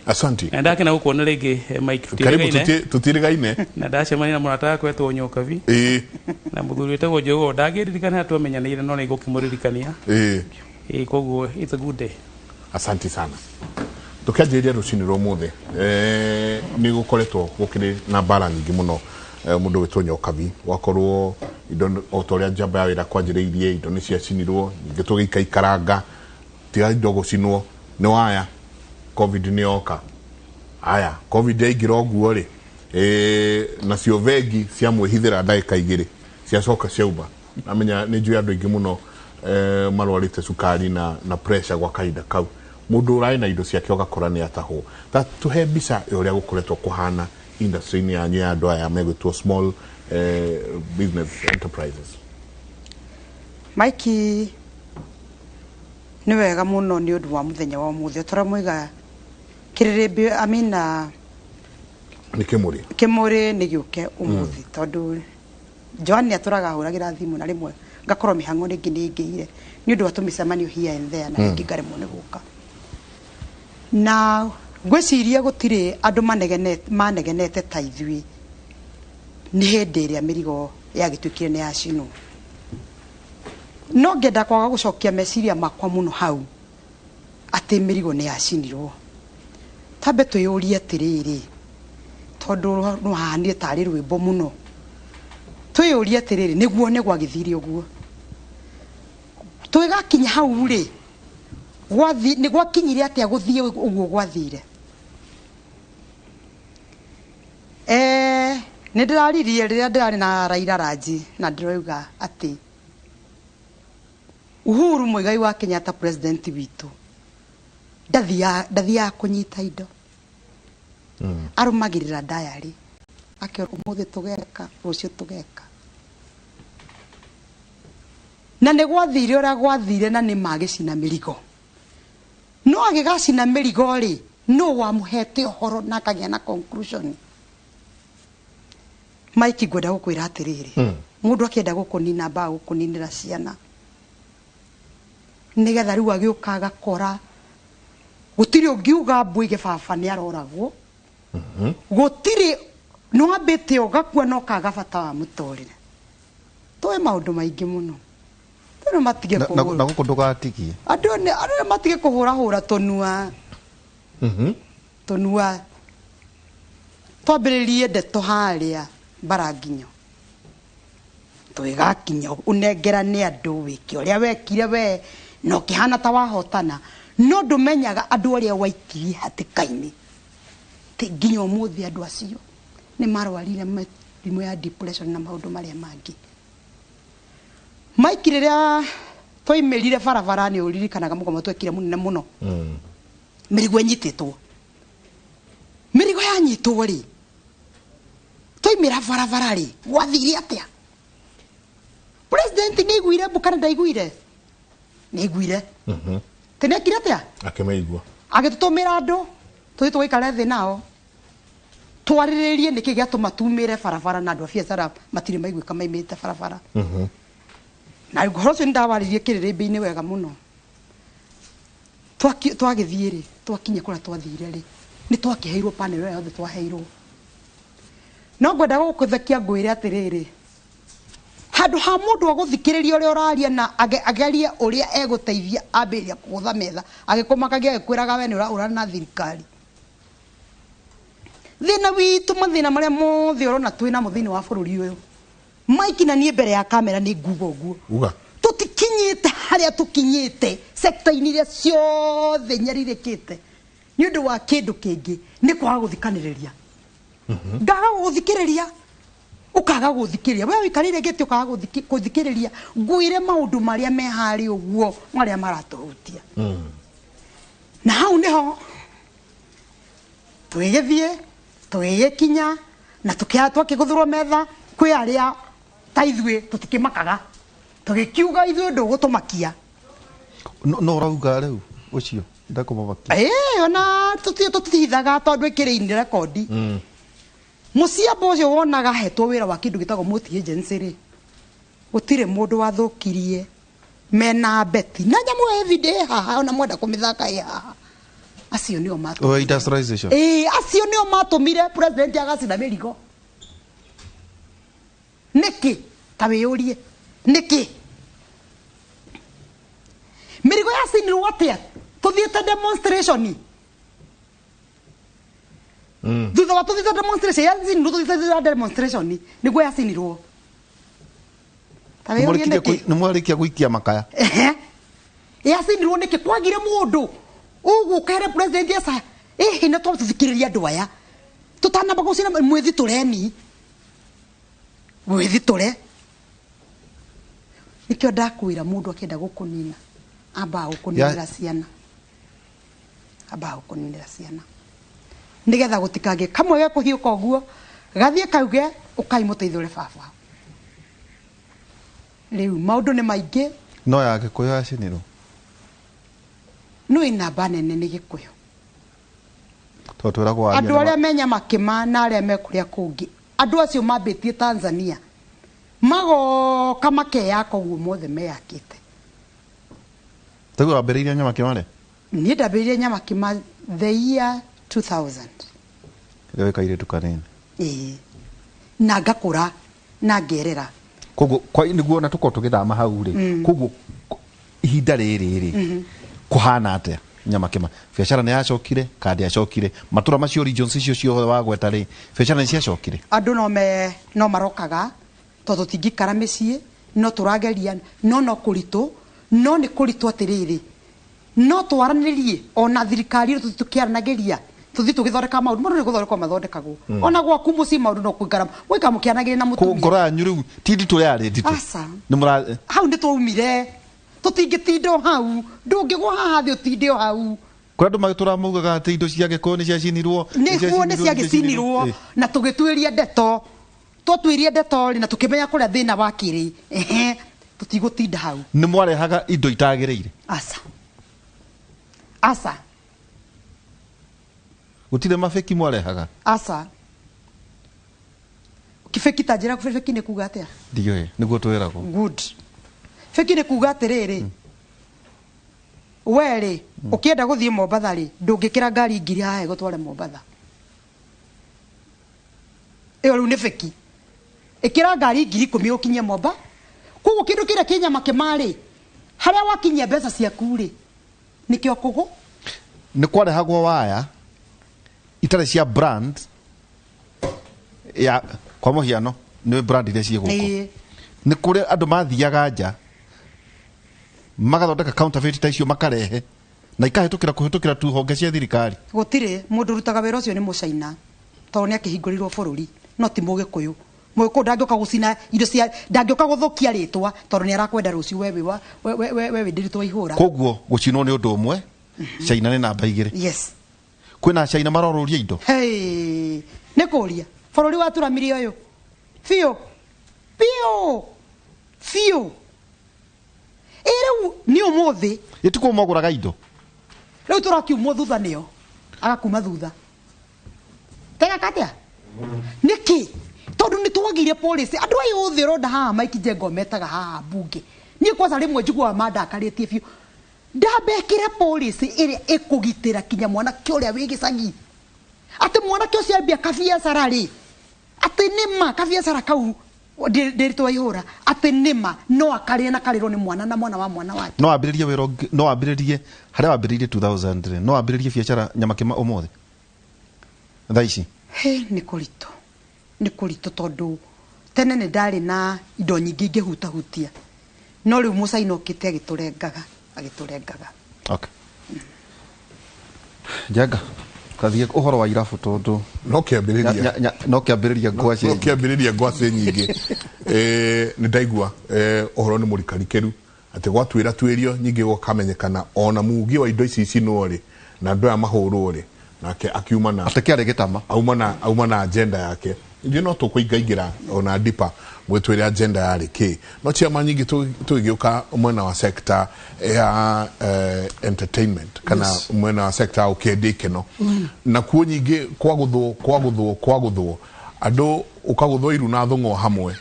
Speaker 12: Asante.
Speaker 16: Na ndakena gũkuona rĩngĩ Mike
Speaker 12: tutirigaine.
Speaker 16: Na ndacemania na mũrata wakwa etwo Nyokabi. Na mũthuri wetagwo Njogo ndangĩririkana twamenyanĩire no nĩngũkĩmũririkania. Koguo it's a good day.
Speaker 12: Asante sana. Tukĩanjĩrĩria rũcinĩ rwa ũmũthĩ nĩ gũkoretwo gũkĩrĩ na mbara nyingĩ mũno mundu wetwo Nyokabi wakorwo indo o ta ũrĩa njamba ya wĩra kwanjĩrĩirie indo nĩ ciacinirwo ningĩ tũgĩikaranga tiga indo gũcinwo nĩ waya covid nĩ yoka aya covid yaingĩra ũguo rĩ nacio vengi cia mwĩhithĩra ndagĩka igĩrĩ ciacoka ciauma amenya nĩ njũĩ andũ aingĩ mũno marwarĩte cukari na pressure gwa kahinda kau mũndũ ũrarĩ na indo ciake ũgakora nĩ atahwo ta tũhe mbica ũrĩa gũkoretwo kũhana industry yanyu ya andũ aya megwĩtwo small business enterprises.
Speaker 14: Mike nĩ wega mũno nĩ ũndũ wa mũthenya wa ũmũthĩ tũramũiga kĩrĩrĩmbĩ amina
Speaker 12: nĩ Kĩmũrĩ nĩ gĩũke ũmũthĩ tondũ Joan atũraga hũragĩra thimũ na rĩmwe ngakorwo mĩhang'o rĩngĩ nĩ ingĩire nĩ ũndũ wa tũmĩcemanio here and there na rĩngĩ ngaremwo nĩ gũka na ngwĩciria gũtirĩ andũ manegenete ta ithuĩ nĩ hĩndĩ ĩrĩa mĩrigo yagĩtuĩkire nĩ yacinwo no ngenda kwaga gũcokia meciria makwa mũno hau atĩ mĩrigo nĩ yacinirwo tambe twĩyũrie atĩrĩrĩ tondũ no hahanire tarĩ rwĩmbo mũno twĩyũrie atĩrĩrĩ nĩguo nĩ gwagĩthire ũguo twĩgakinya hau rĩ nĩ gwakinyire atĩa gũthiĩ ũguo gwathire nĩ ndĩraririe rĩrĩa ndĩrarĩ na Raila Raji na ndĩroiga atĩ Uhuru Muigai wa Kenyatta president witũ ndathiaga kũnyita indo arũmagĩrĩra diary akĩora ũmũthĩ tũgeka rũciũ tũgeka na nĩ gwathire ũrĩa gwathire na nĩ magĩcina mĩrigo no agĩgacina mĩrigo rĩ no wamũhete ũhoro na akagĩa na conclusion. Mike ngwenda gũkwĩra atĩrĩrĩ mũndũ akĩenda gũkũnina mbaa gũkũninĩra ciana nĩgetha rĩu agĩũka agakora gũtirĩ ũngiuga mbũige baba nĩ aroragwo gũtirĩ no ambĩte ũgakua no kaga bata wa mũtũrĩre tũĩ maũndũ maingĩ mũno tũrĩ matige kũhũra
Speaker 13: na gũkũ ndũgatigie
Speaker 14: andũ matige kũhũra tũnua twambĩrĩrie ndeto harĩa Baranginyo twĩgakinya ũnengerane andũ wĩke ũrĩa wekire we no kĩhana ta wahotana no ndũmenyaga andũ arĩa waikirie hatĩka-inĩ nginya ũmũthĩ andũ acio nĩ marwarire mĩrimũ ya depression na maũndũ marĩa mangĩ. Mike rĩrĩa twaimĩrire barabara nĩ ũririkanaga mũgomo twekire mũnene mũno mĩrigo ĩnyitĩtwo mĩrigo yanyitwo rĩ twaimĩra barabara rĩ gwathire atĩa president nĩ aiguire mbũkana ndaiguire nĩ aiguire tenekire atĩa
Speaker 12: akĩmaigua
Speaker 14: agĩtũtũmĩra andũ tũthiĩ tũgĩikare thĩ nao twarĩrĩrie nĩkĩ gĩatũma tumĩre barabara na andũ a biacara matirĩ maiguĩka maimĩte barabara na ũhoro ũcio nĩ ndawaririe kĩrĩrĩmbĩ-inĩ wega mũno twagĩthiĩ rĩ twakinya kũrĩa twathire rĩ nĩ twakĩheirwo panel ĩyo yothe twaheirwo no ngwenda gũkũthekia ngwĩre atĩrĩrĩ handu ha mundu wa guthikiriria uria uraria na ageria uria eguteithia ambiria kugutha metha agikomakagia agikwiraga we ni ura na thirikari thina witu mathina maria mothe urona twina muthini wa bururi uyu Mike na nie mbere ya kamera ni ngugo uga tutikinyite haria tukinyite sector iniria ciothe nyaririkite ni undu wa kindu kingi ni kwaga guthikaniria ndaga guthikiriria ukaga guthikiriria we wikarire gete ukaga guthikiriria nguire maundu maria me hari uguo maria maratuhutia na hau niho twigithie twigikinya na tukiatwa kiguthurwo metha kwi aria taithwe tutikimakaga tugikiuga ithuĩ ndũgũtũmakia
Speaker 13: no urauga rĩu ucio ndakũmamakia
Speaker 14: ona tutitithaga tondũ ĩkĩrĩ-inĩ rekondi mũciamba ũcio wonaga hetwo wĩra wa kĩndũ gĩtagwo multi agency rĩ gũtirĩ mũndũ wathũkirie mena beti na nyamũ everyday haha ona mwenda kũmĩthaka haha acio nĩo matũmire
Speaker 13: industrialization
Speaker 14: acio nĩo matũmire president agacina mĩrigo nĩkĩ ta wĩyũrie nĩkĩ mĩrigo yacinirwo atĩa tuthiĩte demonstration thutha wa tuthiĩte demonstration yacinirwo tuthiĩte demonstration nĩguo yacinirwo ta wĩyũrie nĩkĩ
Speaker 13: nĩ mwarĩkia gũikia makaya
Speaker 14: yacinirwo nĩkĩ kwagire mũndũ ũgũkere president esa nĩ tũthikĩrĩria andũ aya tũtanamba gũcina mwĩthitũreni wĩthitũre nikio ndakwira mundu akienda gukunina amba gukuninira ciana nigetha gutikange kamwe ge kuhiuka uguo gathie kauge ukaimuteithure baba riu maundu ni maingi
Speaker 13: no ya gikuyu yacinirwo
Speaker 14: no ina banene ni gikuyu
Speaker 13: twiragwo
Speaker 14: andu aria menya makima na aria mekuria kungi andu acio mambitie Tanzania magoka makeyaka uguo mothe meyakite
Speaker 13: tagu ambĩrĩirie nyama kimare
Speaker 14: ni ndambĩrĩirie nyama kima the year 2000
Speaker 13: rĩu kaire tukanene
Speaker 14: na ngakũra na ngerera
Speaker 13: koguo kwa niguo na tuko tugithama hau ri koguo ihinda rĩrĩ kuhana atia nyama kima biacara nĩ yacokire kandi yacokire matura macio regions icio ciothe wagweta ri biacara nĩ ciacokire
Speaker 14: andu no marokaga tondu tingikara mĩciĩ no turageria no kuritu no ni kuritu atiriri no twaranirie ona thirikari tukiaranageria tuthi tugithondeka maundu mundu ni guthondeka mathondekagwo ona gwaku muci maundu no kuigara wika mukianageria na mutumia
Speaker 13: ngoro yanyu riu ti nditu yari nditu
Speaker 14: ni mura hau ndi twaumire tutingitindo hau ndungigwa haha thi utindo hau
Speaker 13: kwa andu magitura maugaga ati indo cia giko ni ciacinirwo
Speaker 14: ni ciagicinirwo na tugitwiria ndeto twatwirie ndeto na tukimenya kuria thina wakiri tutigutinda hau
Speaker 13: ni mwarehaga indo itagireire
Speaker 14: asa
Speaker 13: gutire mafeki mwarehaga
Speaker 14: asa kifeki tajira kufeki ni kuga atia
Speaker 13: ndio niguo twiragwo
Speaker 14: good feki ni kuga atiriri weri ukienda guthie Mombatha ri ndungikira ngari ngiri hahe gutware Mombatha iyo riu ni feki ikira ngari ngiri 10 ukinye Mombatha kugu kindu kire Kenya makimari haria wakinyia mbeca ciaku ri nikio kugu
Speaker 13: ni kwarehagwo waya itare cia brand ya kwa muhiano ni brand ile cie guko ni kuri andu mathiaga nja magathondeka counterfeit ta icio makarehe na ikahitukira tu honge cia thirikari
Speaker 14: gutire mundu rutaga wira ucio ni mucaina tondu ni akihingurirwo bururi no ti mugikuyu mugikuyu ndangioka gucina indo cia ndangioka guthukia ritwa tondu ni arakwenda rucio we ndiritwa ihura
Speaker 13: koguo gucinwo ni undu umwe China ni namba 2
Speaker 14: yes
Speaker 13: kwina China maroruria indo
Speaker 14: ni kuria bururi waturamirio uyu fio riu ni umuthi
Speaker 13: itiko moguraga indo
Speaker 14: riu turakiumwo thutha nio agakuma thutha tega katia niki tondu ni twagire police andu ayo othe ronda haha Mike Njengo metaga haha bunge ni kwanza rimwe njiguaga mandakaritie biu ndambekire police iria ikugitira kinya mwana kioria wi gicagi ati mwana kio ciambia kabiacara ri ati nima kabiacara kau ndirito waihura ape nima no akaria na kariro ni mwana na mwana wa mwana wake
Speaker 13: no ambiririe wero no ambiririe haria ambiririe 2000 no ambiririe biacara nyamakima umothe thaici
Speaker 14: ni kulito tondu tene ni ndari na indo nyingi ngihutahutia no riu Musa inokite agiturengaga
Speaker 13: okay Jaga kathie uhoro wa irabu tondu
Speaker 12: no kiambiriria ngwaci nyingi ni ndaigua uhoro ni murikarikeru ati gwatwira twirio nyingi gukamenyekana ona mugi wa indo ici no ri na ndoya mahuru ri nake akiuma na
Speaker 13: atekiare gitama
Speaker 12: auma na agenda yake ndio no tukuingaingira ona dipa gwetwire agenda ya riki no chiama nyingi tugiuka mwena wa sector ya entertainment kana mwena wa sector ukendikeno na kuo nyingi kwaguthwo andu ukaguthwo iru na thongo hamwe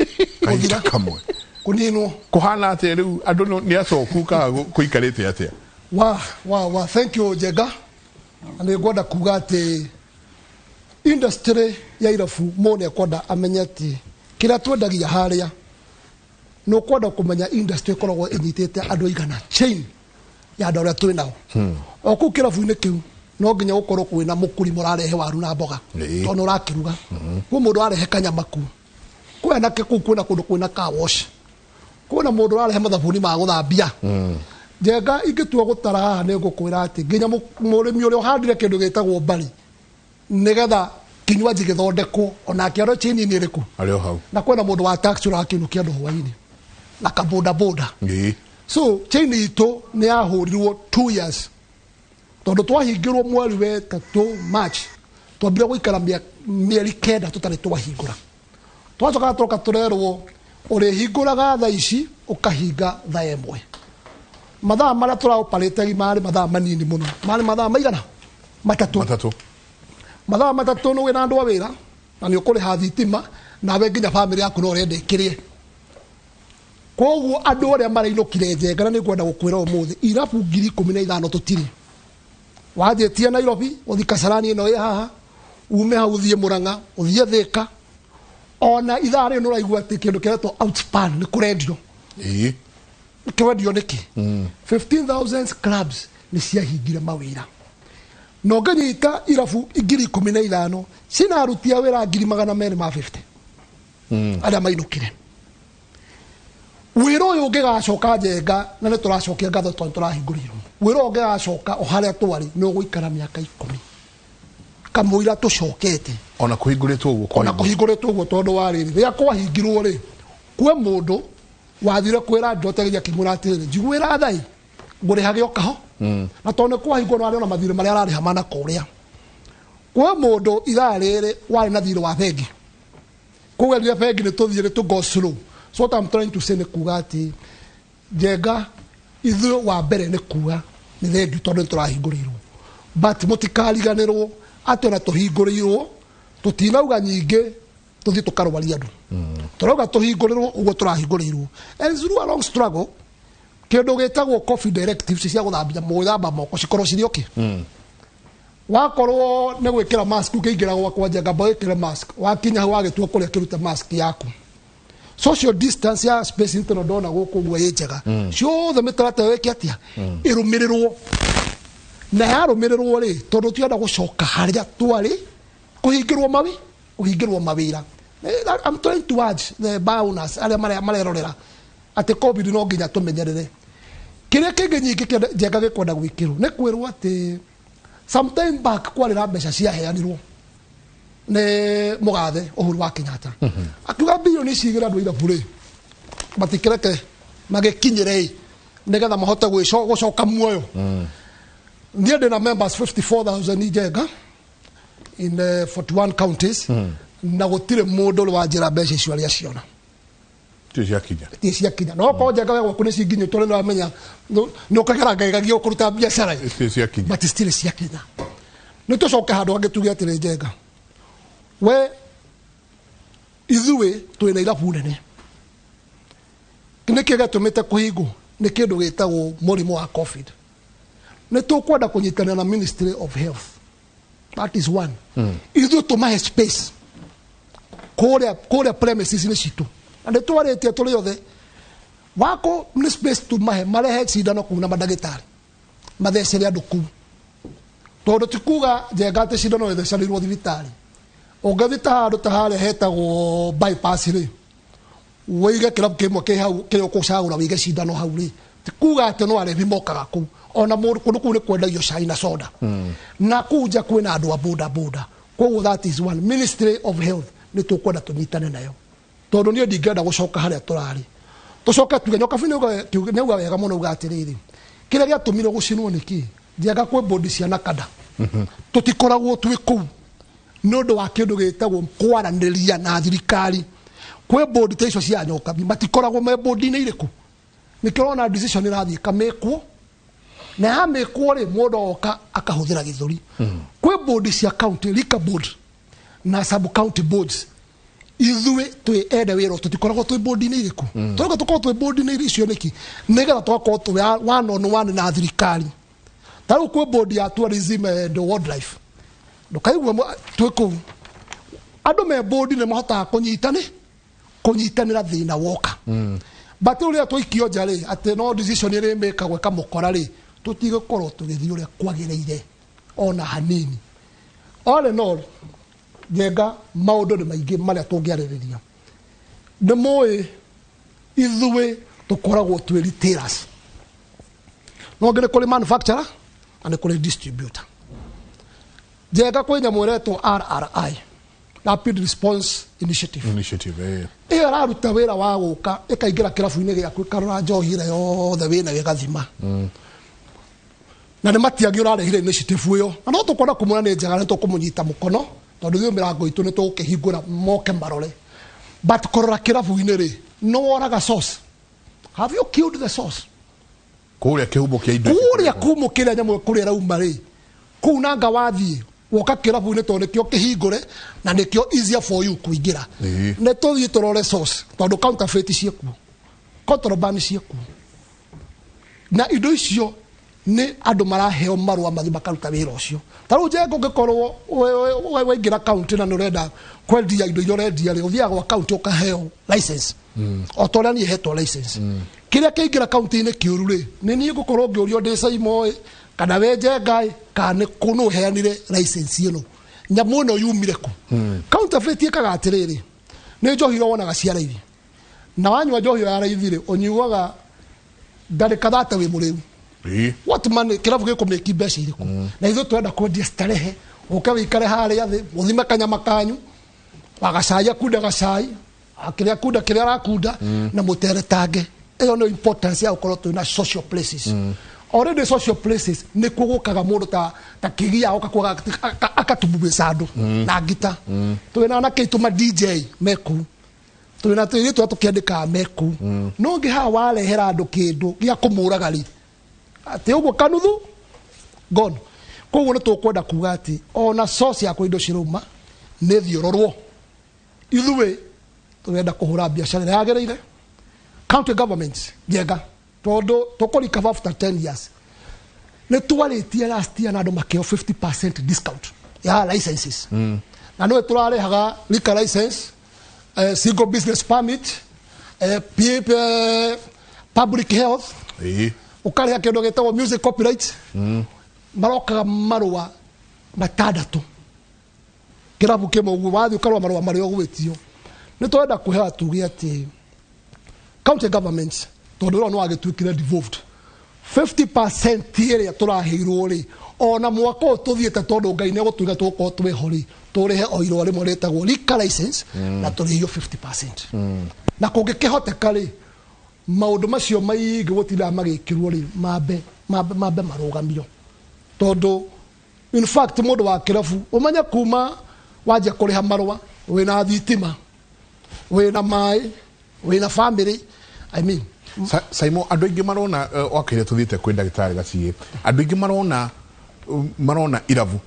Speaker 12: kaita kamwe
Speaker 15: kunino
Speaker 12: kuhana ate riu andu ni acoku ka kuikarite atia
Speaker 15: wa thank you Jega ane goda kugate industry ya irabu mone kwenda amenyati kira twendagia haria no kwenda kumenya industry koragwo inyitete andu igana chain ya andu aria twi nao oku kirabu-ini kiu no nginya gukorwo kwina mukuri murarehe waru na mboga tono rakiruga ku mundu arehe kanyamaku kwena ke kwina kundu kwina car wash kuna mundu arehe mathabuni ma guthambia Jega ingitua gutara haha ne ngukwira ati nginya murimi uria uhandire kindu gitagwo mbari nigetha kinywaji githondekwo ona kiaro chini ni riku
Speaker 12: ario hau
Speaker 15: na kwena mundu wa taxi ura kinu kiando hwaini na kaboda boda so chini ito ni ahurirwo 2 years tondu twahingirwo mweri we 3 March twambire guikara mieri 9 tutari twahingura twacoka toka turerwo uri hinguraga thaa ici ukahinga thaa imwe mathaa maria turaoperate mari mathaa manini muno mari mathaa maigana matatu mathaa matatu no wina andu awira na ni ukuri ha thitima na we nginya family yaku no rende kirie koguo andu aria marainukire Njenga na ni kwenda gukwira umuthi irabu 15,000 tutiri wajetia Nairobi uthi Kasarani no haha ume ha uthie Murang'a uthie Thika ona ithari no raigua ati kindu kiretwo outspan ni kurendio kwendio niki 15,000 clubs ni ciahingire mawira no nganyita irabu 15,000 sina arutia wira 250 aria mainukire wiro uyu ngigacoka Njenga na ni turacokia ngatho tondu turahinguriirwo wiro ungigacoka o haria twari no guikara miaka 10 kamuira tucokete
Speaker 12: ona kuhinguritwo uguo
Speaker 15: tondu wariri ria kwahingirwo ri kwe mundu wathire kwira ndotegeria kimura atiri njiguira thai nguri hage okaho na tondu kwahingwo no ariona mathire maria arariha mana kuria kwe mundu irariri wari na thire wa bengi kugeria bengi ni tuthire to go slow so what I'm trying to say ni kuga ati Njenga ithu wa mbere ni kuga ni thengi tondu turahinguriirwo but mutikariganirwo atona tuhingurirwo tutinauga nyingi tuthi tukarwaria andu turauga tuhingurirwo uguo turahinguriirwo and through a long struggle kindu gitagwo coffee directives cia guthambia muthamba moko cikorwo cirioki wakorwo ne gwikira mask ukiingira gwakwa Njenga gwikira mask wakinya wagitua kuria kiruta mask yaku social distance ya space intero ndona guku gwe Njenga ciothe mitarate weke atia irumirirwo na yarumirirwo ri tondu tienda gucoka haria twari kuhingirwo mawira I'm trying to urge the bonus aria marerorera ati covid no nginya tumenyerere kiria kingi nyingi Njenga gikwenda gwikirwo ni kwirwo ati sometime back kwari na mbeca cia heanirwo ne mugathe Uhuru wa Kenyatta akiuga bilioni cigira andu irabu ri matikireke magikinyire nigetha mahote gucoka muoyo niä ndä na members 54,000 Njenga in 41 counties na gutire mundu ri wanjira mbeca icio aria ciona ti ciakinya no ko Njenga we gwaku ni cinginyo tore no amenya no kagera ngaigagia ukuruta biacara but still ciakinya ni tucoke handu hangi tuge atire Njenga we ithuĩ twĩna irabu nene nĩkĩ gĩtũmĩte kũhingwo nĩ kĩndũ gĩtagwo mũrimũ wa covid nĩ tũkwenda kũnyitanĩra na Ministry of Health that is one ithuĩ tũmahe space kũrĩa premises-inĩ citũ ande twarĩtie tũrĩ othe wako ni space tumahe marehe cindano kuna madagĩtarĩ mathecere andũ kũu tondũ ti kuga Njenga atĩ cindano ĩthecereirwo thibitarĩ ũngĩthita handũ ta harĩa hetagwo bypass rĩ wĩige kĩrabu kĩmwe kĩ hau kĩrĩa ũkũcagũra wĩige cindano hau rĩ ti kuga atĩ no arĩmi mokaga kũu ona mũndũ kũndũ kũu nĩ kwendagio cai na soda na kũu nja kwĩna andũ a boda boda koguo that is one Ministry of Health nĩ tũkwenda tũnyitane nayo tondũ niĩ ndingĩenda gũcoka harĩa tũrarĩ tũcoke tuge nyoka nĩ uga wega mũno uga atĩrĩrĩ kĩrĩa gĩatũmire gũcinwo nĩkĩ Njenga kwĩ bodi cia nakada tũtikoragwo twĩ kũu nĩ ũndũ wa kĩndũ gĩtagwo kwaranĩria na thirikari kwĩ bodi ta icio cia nyoka matikoragwo me bodi-inĩ irĩkũ nĩkĩo ona decision ĩrathiĩ kamĩkwo na hamĩkwo rĩ mũndũ oka akahũthĩra gĩthũri kwĩ bodi cia county liquor board na sub county boards ithuĩ twĩ ene wĩra tũtikoragwo twĩ bodi-inĩ irĩkũ tũrĩka tũkorwo twĩ bodi-inĩ icio nĩki nĩgetha tũgakorwo twĩ one on one na thirikari ta rĩu kwĩ bodi ya tourism and wildlife ndũkaigua twĩ kũu andũ me bodi nĩ mahotaga kũnyitanĩra thĩna woka but ũrĩa twaikio nja rĩ atĩ no decision ĩrĩ mĩkagwo ĩkamũkora rĩ tũtigũkorwo tũgĩthiĩ ũrĩa kwagĩrĩire ona hanini all in all Njenga maũndũ nĩ maingĩ marĩa tũngĩarĩrĩria nĩ mũĩ ithuĩ tũkoragwo twĩ retailers no ngĩ nĩ kũrĩ manufacturer na nĩ kũrĩ distributor Njenga kwĩ nyamũ ĩretwo RRI Rapid Response Initiative ĩyo ĩraruta wĩra wa gũka ĩkaingĩra kĩrabu-inĩ gĩaku ĩkarora njohi ĩrĩa yothe wĩna gĩgathima na nĩ matiagi ũrarehire initiative ĩyo na no tũkwenda kũmwĩra nĩ njega nĩ tũkũmũnyita mũkono tondũ ithuĩ mĩrango itũ nĩ tũgũkĩhingũra moke marore but kũrora kĩrabu-inĩ rĩ no woraga source have you killed the source
Speaker 12: kũrĩa kĩhumo kĩa indo
Speaker 15: kũrĩa kumo kĩrĩa nyamũ kũrĩa rauma rĩ kũu nanga wathiĩ woka kĩrabu-inĩ tondũ nĩkĩo kĩhingũre na nĩkĩo easier for you kũingĩra nĩ tũthiĩ tũrore source tondũ counterfeit ciekuo contraband ciekuo na indo icio nĩ andũ maraheo marũa mathi makaruta wĩra ũcio ta rĩu Njenga ũngĩkorwo waingĩra kaunti na nĩ ũrenda kwendia indo iria ũrendia rĩ ũthiaga gwa kaunti ũkaheo license o ta ũrĩa niĩ hetwo license kĩrĩa kĩingĩra kaunti-inĩ kĩũru rĩ nĩ niĩ ngũkorwo ngĩũrio ndĩ Saimo kana we Njenga kana kũ nũ ũheanire license ĩno nyamũ ĩno yumire kũ counterfeit ĩkaga atĩrĩrĩ nĩ njohi iria wonaga cia raithi na wanyua njohi ya raithi rĩ ũnyuaga ndagĩka 30 wĩ mũrĩu what money kĩrabu gĩkũmĩki mbeca irĩkũ na ithuĩ twenda kwendia starehe ũke wĩikare harĩa thĩ ũthime kanyama kanyu wagacai akunda gacai kĩrĩa akunda kĩrĩa arakunda na mũteretange ĩyo nĩ importance ya gũkorwo twĩna social places already social places nĩ kũgũkaga mũndũ ta kĩgia oka akatumubeca andũ na ngita twĩna anake aitũ ma DJ meku twĩna tũirĩtu tũrĩa tũkĩandĩkaga meku no ngĩ haha warehera andũ kĩndũ gĩa kũmũraga rĩ atĩ ũguo kanuthu gone koguo nĩ tũkwenda kuga atĩ ona source ya indo cirauma nĩ thiũrorwo ithuĩ tũrenda kũhũra biacara ĩrĩa yagĩrĩire county government Njenga tondũ tũkũrikaba after 10 years nĩ twarĩtie last year na andũ makĩo 50% discount ya licenses na nĩwe tũrarehaga liquor license single business permit public health ukareha kĩndũ gĩtagwo music copyright marokaga marũa matandatũ kĩrabu kĩmwe ũguo wathiĩ ũkarũa marũa marĩa ũgwĩtio nĩ twenda kũhewa tuge atĩ county government tondũ ũrĩa no agĩtuĩkire devolved 50% ĩrĩa tũraheirwo rĩ ona mwaka ũyũ tũthiĩte tondũ Ngai nĩ gũtuga tũgũkorwo twĩho rĩ tũrĩhe o irũa rĩmwe rĩtagwo liquor license na tũrĩhio 50% na kũngĩkĩhoteka rĩ maũndũ macio maingĩ gũtindaga magĩkĩrwo rĩ mambe marũgamio tondũ in fact mũndũ wa kĩrabu ũmenye kuma wanjia kũrĩha marũa wĩna thitima wĩna maĩ wĩna family I mean
Speaker 12: Saimo andũ aingĩ marona wakĩrĩa tũthiĩte kwĩ ndagĩtarĩ Gaciĩ andũ aingĩ marona irabu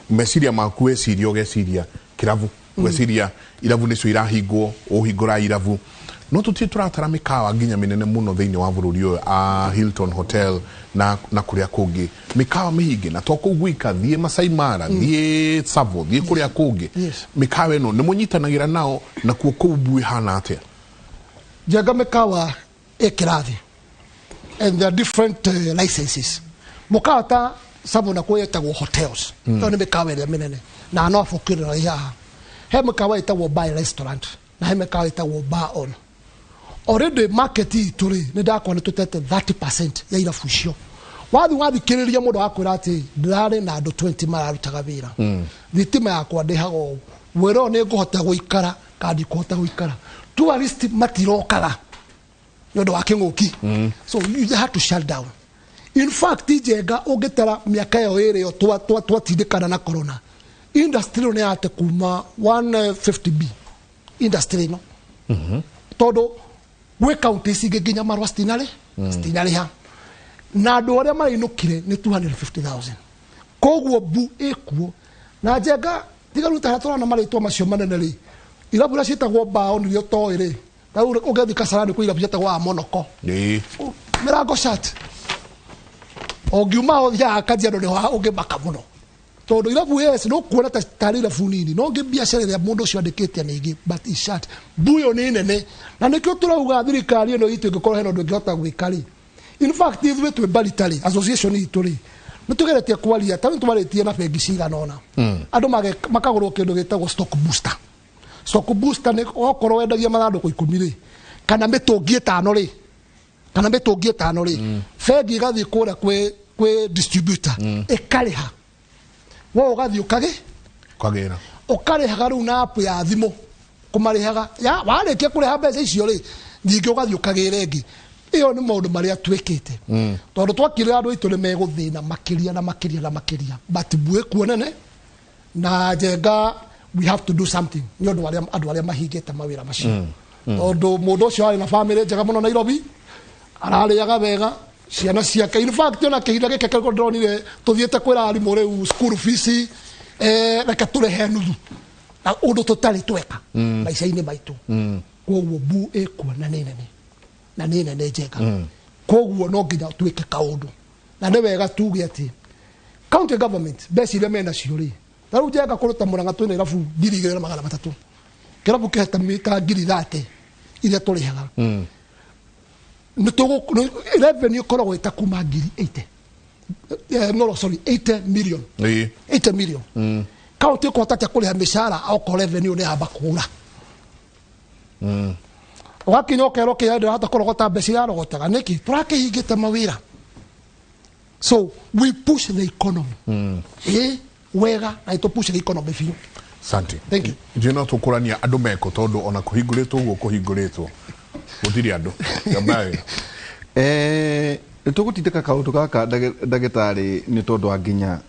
Speaker 12: meciria maku weciria ũgeciria kĩrabu weciria irabu nĩcio irahingwo ũhingũra irabu no tũtirĩ tũratara mĩkawa nginya mĩnene mũno thĩinĩ wa bũrũri ũyũ Hilton Hotel na kũrĩa kũngĩ mĩkawa mĩhinge na tokũu gwika thiĩ Masai Mara thiĩ Tsavo thiĩ kũrĩa kũngĩ mĩkawa ĩno nĩ mũnyitanagĩra nao na kuo kũu buĩ hana atĩa
Speaker 15: Njenga mĩkawa ĩkĩrathi and there are different licenses. Mũkawa ta Savona kũrĩa ĩtagwo hotels. Ĩyo nĩ mĩkawa ĩrĩa mĩnene na no abũkĩrĩra yaha. He mĩkawa ĩtagwo bar restaurant na he mĩkawa ĩtagwo bar on. Already market itũ rĩ nĩ ndakorwo nĩ tũtete 30% ya irabu icio. Wathikĩrĩria mũndũ akwĩra atĩ ndarĩ na andũ 20 mararutaga wĩra. Thitima yakwa ndĩhaga wĩra nĩ ngũhota gũikara kandi kũhota gũikara. Tourist matirokaga nĩ ũndũ wa kĩng'ũki. So you have to shut down. In fact Njenga ũngĩtara mĩaka ĩyo ĩrĩ twatindĩkana na corona, industry nĩ yate kuma 150B industry no. Tondũ gwĩ county cingĩ nginya marũa citinarĩha na andũ arĩa mainũkire nĩ 250,000. Koguo mbu ĩkuo na Njenga tiga rĩu ta tũrona marĩtwa macio manene rĩ, irabu iria ciĩtagwo bao nĩrĩo toĩ rĩ, ta ũgĩthiĩ Kasarani kwĩ irabu ciĩtagwo Monoko mĩrango shut ongiuma othiaga Kajiado nĩho ũngĩmaka mũno tondũ irabu yes no kuona ta tarĩ irabu nini no ngĩ biacara ĩrĩa mũndũ ũcio andĩkĩte nĩ ĩngĩ but is shut. Mbu ĩyo nĩ nene na nĩkĩo tũrauga thirikari ĩno itũ ĩngĩkorwo hena ũndũ ĩngĩhota gwĩka rĩ, in fact ithuĩ twĩ Baritarĩ association itũ rĩ nĩ tũgeretie kwaria ta nĩtũmarĩtie na bengi cigana ona andũ makagũrwo kĩndũ gĩtagwo stock booster. Stock booster nĩ okorwo wendagia mathandũkũ 10 rĩ kana mĩtũngi 5 rĩ bengi ĩgathiĩ kũrĩa kwĩ distributor ĩkarĩha wo ũgathiĩ ũkarĩhaga rĩu na app ya thimũ kũmarĩhaga warĩkia kũrĩha mbeca icio rĩ ningĩ ũgathiĩ ũkagĩra ĩngĩ. Iyo nĩ maũndũ marĩa twĩkĩte tondũ twakĩrĩra andũ aitũ nĩ megũthĩna makĩria but mbu ĩkuo nene na Njenga we have to do something nĩ ũndũ andũ arĩa mahingĩte mawĩra macio tondũ mũndũ ũcio arĩ na family njega mũno Nairobi ararĩaga wega ciana ciake. In fact ona kĩhinda gĩkĩ kĩrĩa ndĩronire tũthiĩte kwĩra arimũ rĩu school fees reke tũrĩhe nuthu na ũndũ tũtarĩ tweka maica-inĩ maitũ. Koguo mbu ĩkuo na nĩ nene Njenga. Koguo no nginya twĩke kaũndũ na nĩ wega tuge atĩ county government mbeca iria mena cio rĩ ta rĩu Njenga kũruta Mũrang'a twĩna irabu 2,300 kĩrabu kĩheta mita 30,000 iria tũrĩhaga revenue ĩkoragwo ĩta kuma 80 million 8 million. County ĩkũhota atĩa kũrĩha mĩcara okorwo revenue nĩ yamba kũra wakinya ũkerwo kĩrĩa hata kũrogota mbeca yarogotaga nĩkĩ tũrakĩhingĩte mawĩra. So we push the economy wega na ĩtũ the economy biũ.
Speaker 12: Asante. Thank you. Njino tũkũrania andũ meko tondũ ona kũhingũrĩtwo ũguo kũhingũrĩtwo gũtirĩ andũ Jambaĩ.
Speaker 13: Tũgũtindĩka kaũndũ gaka ndagĩtarĩ nĩ tondũ wa nginya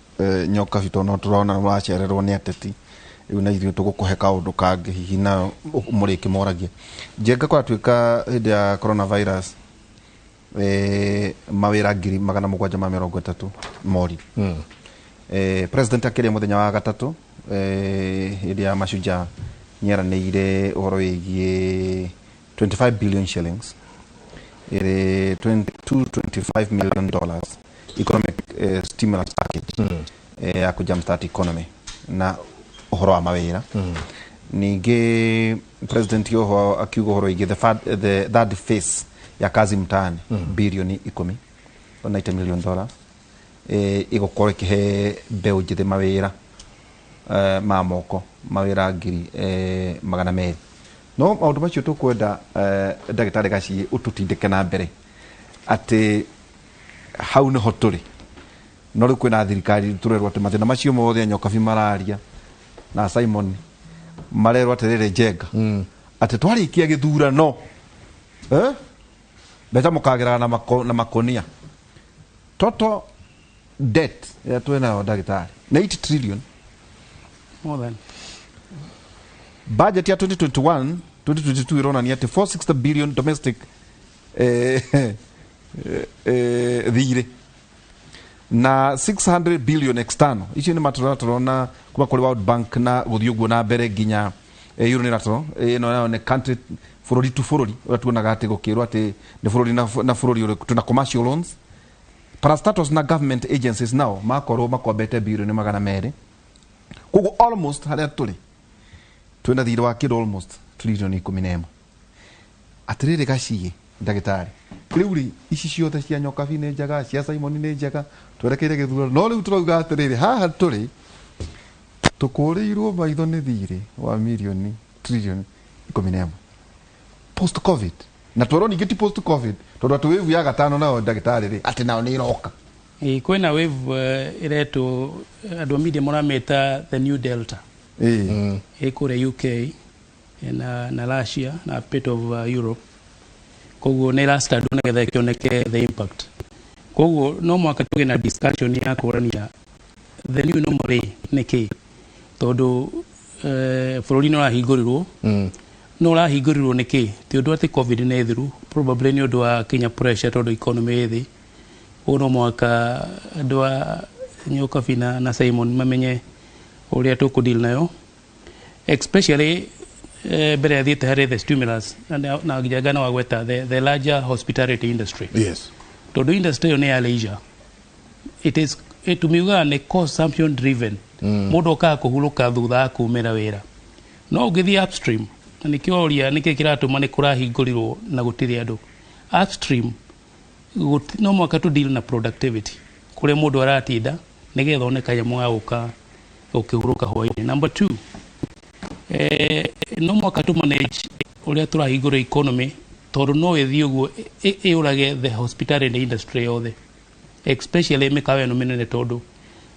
Speaker 13: nyoka bitũ no tũrona wacererwo nĩ ateti rĩu na ithuĩ tũgũkũhe kaũndũ kangĩ hihi na mũrĩkĩ moragia. Njenga kwatuĩka hĩndĩ ya coronavirus mawĩra 730 mori. President akĩrĩa mũthenya wa gatatũ hĩndĩ ya Mashujaa nĩaranĩire ũhoro wĩgiĩ 25 billion shillings 25 million dollars economic stimulus package ya ku jumpstart economy na ũhoro wa mawĩra. Ningĩ president yoho akiuga ũhoro wĩgiĩ the third phase ya kazi mtaani bilioni 10 $90 million ĩgũkorwo ĩkĩhe mbeũ njĩthĩ mawĩra ma moko mawĩra 200,000. No maũndũ macio tũkwenda ndagĩtarĩ Gaciĩ ũtũtindĩke na mbere atĩ hau nĩho tũrĩ no rĩu kwĩna thirikari tũrerwo atĩ mathĩna macio mothe Nyokabi mararia na Simon marerwo atĩrĩrĩ Njenga atĩ twarĩkia gĩthurano mbeca mũkagĩraga na makonia total debt ya twĩnayo ndagĩtarĩ 80 trillion
Speaker 16: more than
Speaker 13: budget ya 2021 2022 ironania ati 460 billion domestic thirĩ na 600 billion external. Icio nĩ maturona kuma kũrĩ World Bank na gũthiĩ ũguo na mbere nginya unilateral ĩno nĩ country bũrũri tu bũrũri ũratuonaga atĩ gũkĩrwo atĩ nĩ bũrũri na bũrũri ũrĩkũ tuna commercial loans parastatus na government agencies nao makorwo makombete bilioni 200. Koguo almost harĩa tũrĩ twĩna thirĩ wa kĩndũ almost trillion 11. atiriri gacie ndagitari riu ici ciothe cia Nyokabi nĩ njega cia Simon nĩ njega twerekeire gĩthurano no rĩu turauga atiriri haha tũrĩ tukũrĩirwo maitho nĩ thirĩ wa mirioni trilioni 11 post covid na twero ningĩ ti post covid tondũ atũ wave ya gatano nao ndagĩtarĩ rĩ atĩ nao nĩ iroka
Speaker 16: kwĩna wave iretwo andũ media morameta the new delta kũrĩa UK na Russia na bit of Europe koguo nĩ last andũ nĩgetha kĩoneke the impact koguo no mwaka tũgĩ na discussion ya kũrania the new normal nĩ kĩ tondũ bũrũri nĩ ũrahingũrirwo no ũrahingũrirwo nĩ kĩ ti ũndũ atĩ covid nĩ thiru probably nĩ ũndũ wa Kenya pressure tondũ economy ĩthĩ no mwaka andũ a Nyokabi na Simon mamenye ũrĩa tũkũdeal nayo especially mbere ya thiĩte harĩ the stimulus na ngijagana wa gweta the larger hospitality industry tondũ industry ĩyo nĩ ya leisure it is tumiuga nĩ consumption driven mũndũ okaga kũhurũka thutha wa kumĩra wĩra no ũngĩthiĩ upstream na nĩkĩoria nĩkĩ kĩratũma nĩ kũrahingũrirwo na gũtirĩ andũ upstream no mwaka tu deal na productivity kũrĩa mũndũ aratinda nĩgetha one kanyamũ ga gũka ũkĩhurũka hwaĩ-inĩ. Number 2 no mwaka tu manage ũrĩa tũrahingũra economy tondũ no ĩthiĩ ũguo ĩũrage the hospitality industry yothe especially mĩkawa ĩno mĩnene tondũ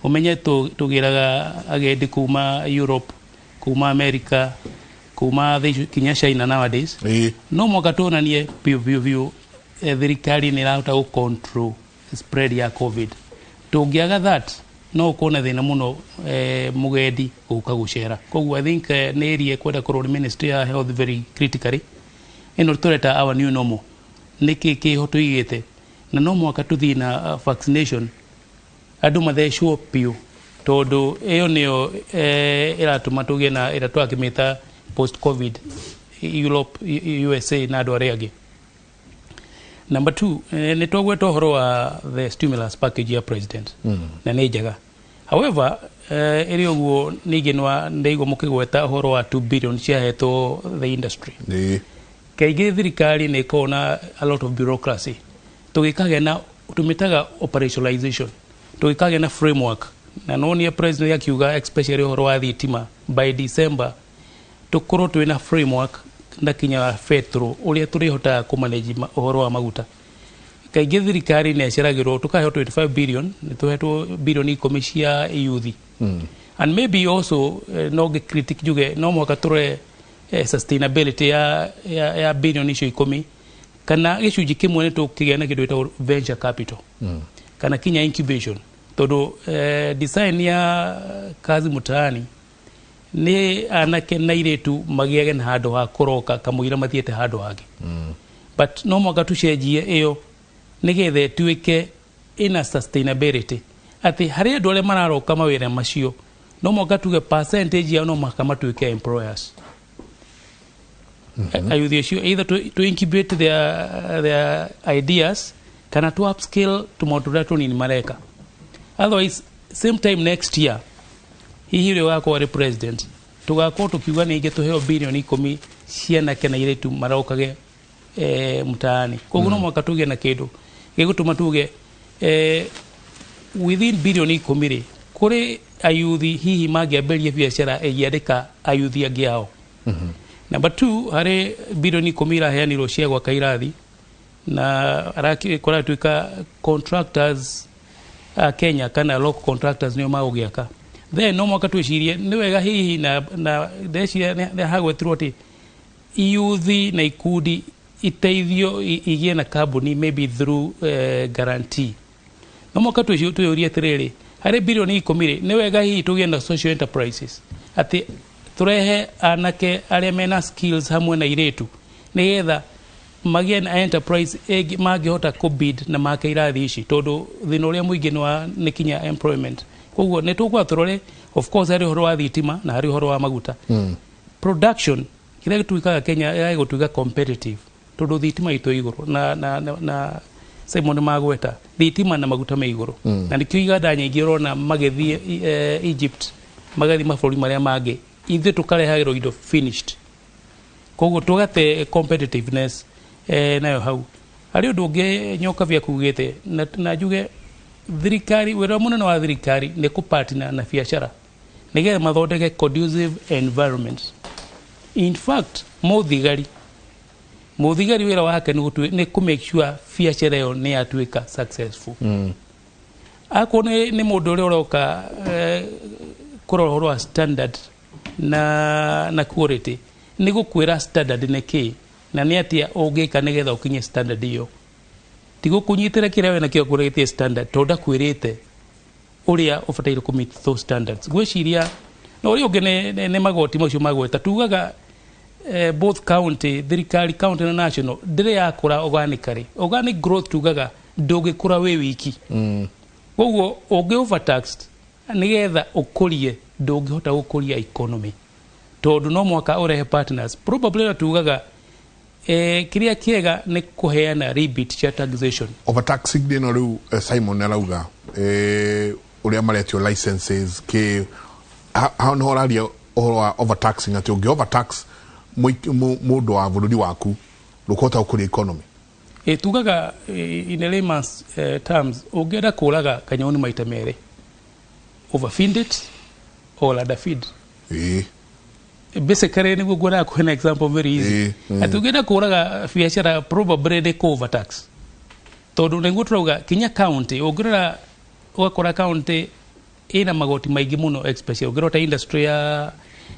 Speaker 16: ũmenye tũgĩraga agendi kuma Europe kuma America kuma kinya China nowadays no mwaka tuonanie biũ thirikari nĩ ĩrahota gũ control spread ya covid tũngĩaga that no ũkona thĩna mũno mũgendi gũka gũcera koguo I think nĩ area kwenda kũrora ministry ya health very critically ĩno tũreta our new normal nĩkĩ kĩho tũigĩte na no mwaka tũthiĩ na vaccination andũ mathecwo piũ tondũ ĩyo nĩyo ĩratũma tũgĩe na ĩrĩa twakĩmĩta post covid Europe USA na andũ arĩa angĩ. Number 2 nĩ twagweta ũhoro wa the stimulus package ya president na nĩ njega however ĩrĩ ũguo ningĩ ndaigua mũkĩgweta ũhoro wa 2 billion ciahetwo the industry kaingĩ thirikari nĩ ĩkoragwo na a lot of bureaucracy tũgĩkagĩa na tũmĩtaga operationalization tũgĩkagĩa na framework na nonia president akiuga especially ũhoro wa thitima by December tũkorwo twĩna framework na kinya fetro ũrĩa tũrĩhotaga kũmanage ũhoro wa maguta kaingĩ thirikari nĩ aceragĩrwo tũkaheo 25 billion nĩ tũhetwo billion 10 cia youth and maybe also no critic juge no mwaka tũre sustainability ya billion icio 10 kana gĩcunjĩ kĩmwe nĩ tũkĩgĩa na kĩndũ gĩtagwo venture capital kana kinya incubation tondũ design ya kazi mtaani nĩ anake na iretu magĩage na handũ ha kũroka kamũira mathiĩte handũ hangĩ but no mwaka tucenjie ĩyo nĩgetha tuĩke ina sustainability atĩ harĩ andũ arĩa mararoka mawĩra macio no mwaka tuge percentage yao no mwaka matuĩke employers ayuthi acio either to incubate their ideas kana to upskill to modulate ni mareka otherwise same time next year hihi rĩo gakorwo arĩ president tũgakorwo tũkiuga nĩ ingĩ tũheo billion 10 cianake na iretu marokage mtaani koguo no mwaka tũgĩe na kĩndũ gĩgũtũma tuge within billion 10 rĩ kũrĩ ayuthi hihi mangĩambĩrĩria biacara ĩgĩandĩka ayuthi angĩ ao Number 2 harĩ billion 10 iraheanirwo cia gwaka irathi na arakora tuika contractors Kenya kana local contractors nĩo magũgĩaka then no mwaka twĩcirie nĩ wega hihi na ndeciria nĩ hagwetirwo atĩ youth na ikundi iteithio igĩe na kambuni maybe through guarantee no mwaka twĩcirie atĩrĩrĩ harĩ billion 10 nĩ wega hihi tũgĩe na social enterprises atĩ turehe anake arĩa mena skills hamwe na iretu nĩgetha magĩe na enterprise mangĩhota kubid na make irathi ici tondũ thĩna ũrĩa mũingĩ nĩ kinya employment koguo nĩ tũkwa tũrore of course harĩ ũhoro wa thitima na harĩ ũhoro wa maguta production kĩrĩa gĩtuĩkaga Kenya gĩgũtuĩka competitive tondũ thitima itũ igũrũ na Simon magweta thitima na maguta me igũrũ na nĩkĩo iganda nyingĩ ũrona magĩthiĩ Egypt magathiĩ mabũrũri marĩa mangĩ ithuĩ tũkarehagĩrwo indo finished koguo tũgate competitiveness nayo hau hari undu ungi nyoka vya kugete na juge thirikari wira munene wa thirikari ni kupartner na biashara nigetha mathondeke conducive environment. In fact muthigari wira wake ni ku make sure biashara yo ni atuika successful. Ako ni mundu uria uroka kurora standard na quality ni gukwira standard ne ki na ni atia ungika nigetha ukinye standard iyo tigo kunyitira kira we na kio kuretie standard tonda kwirite uria ufataire ku meet those standards gwiciria no uri ugene ne magoti macio magweta tugaga both county thirikari county na national dire yakura organic growth tugaga ndugikura we wiki koguo ungi overtaxed nigetha ukurie ndungihota gukuria economy tondu no mwaka urehe partners probably tugaga kiria kiega ni kuheana rebate cha taxation.
Speaker 12: Overtaxing dino riu Simon arauga uria maretio licenses ke how no raria or overtaxing ati ungi overtax mundu wa bururi waku rukota ukuria economy.
Speaker 16: Tugaga in a layman's terms ugera kuraga kanyoni maita mere overfeed it or underfeed. Basically ni gugura ko an example very easy. Atugera kuraga biashara probably de ko overtax. Tondu nengutroga Kinya county ugura wakora county ina magoti maigi muno especially ugura ta industry ya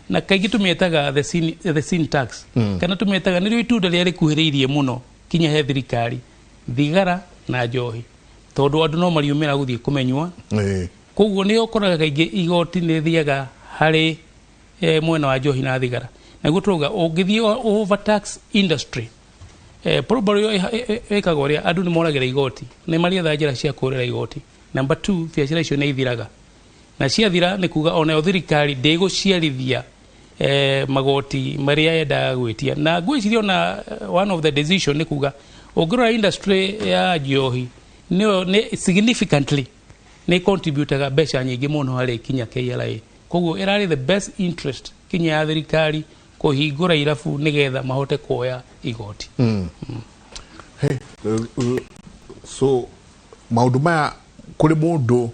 Speaker 16: na kaigi tumetaga the sin tax. Kana tumetaga ni ituda ria rikuhiriirie muno Kinya he thirikari thigara na njohi tondu andu no mariumira guthie kumenywa koguo ni ukoraga kaingi igoti ni thiaga hari mwena wa njohi na thigara na gutuga ungithie overtax industry probably ekagoria andu ni moragera igoti ni marietha njira cia kurira igoti. Number 2 biashara icio ni ithiraga na ciathira ni kuga ona thirikari ndiguciarithia magoti maria yenda gwitia na gwicirio na one of the decision ni kuga ungirora industry ya njohi ni significantly ni contributaga beca nyingi muno hari Kinya KRA koguo irari the best interest Kinya ya thirikari kuhingura irabu nigetha mahote kuoya igoti.
Speaker 12: Hey, so maundu maya kuri mundu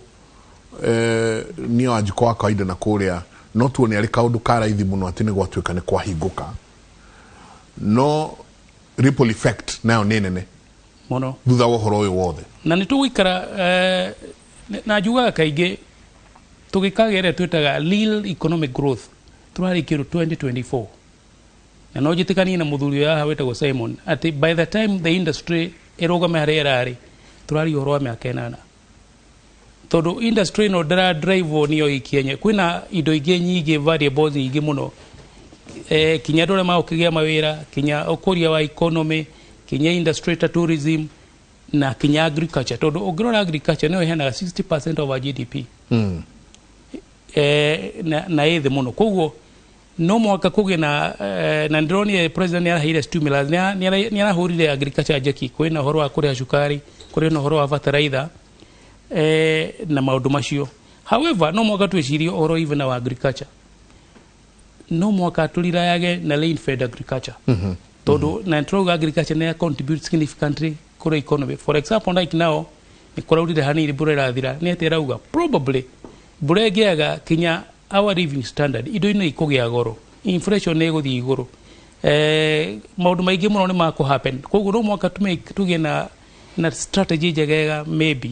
Speaker 12: ni ajiko wa kawaida na kuria no tuone ari kaundu karaithi muno ati ni gwatuika ni kwahinguka no ripple effect nayo ni nene
Speaker 16: muno
Speaker 12: thutha wa horo uyu wothe
Speaker 16: na ni tugikara na juga kaingi tugikagere twitaga real economic growth turari kiru 2024 na no jitikani na muthuri ya hawetagwo Simon ati by the time the industry erogame hari erari turari horo wa miaka 8 tondu industry no dra drive niyo ikienye kwina indo ingi nyingi variables nyingi muno Kinya dole ma ukigia mawira Kinya ukoria wa economy Kinya industry ta tourism na Kinya agriculture tondu ugirora agriculture niyo ihena 60% of our GDP na ethe muno koguo no mwaka kuge na ndroni president araheire stimulus ni arahurire agriculture jeki kwina horo wa kuria shukari kwina horo wa fertilizer na maundu macio. However no mwaka twicirio oro even wa agriculture no mwaka tulirayage na lane fed agriculture tondu na ntroga agriculture ne contribute significantly kuri economy. For example like now ni kuraurire haniri burera thira ni aterauga probably buregeaga Kinya our living standard indo ino ikugia goro inflation ne guthii iguru maundu maingi muno ni mako happen koguo no mwaka tuge na strategy jegega maybe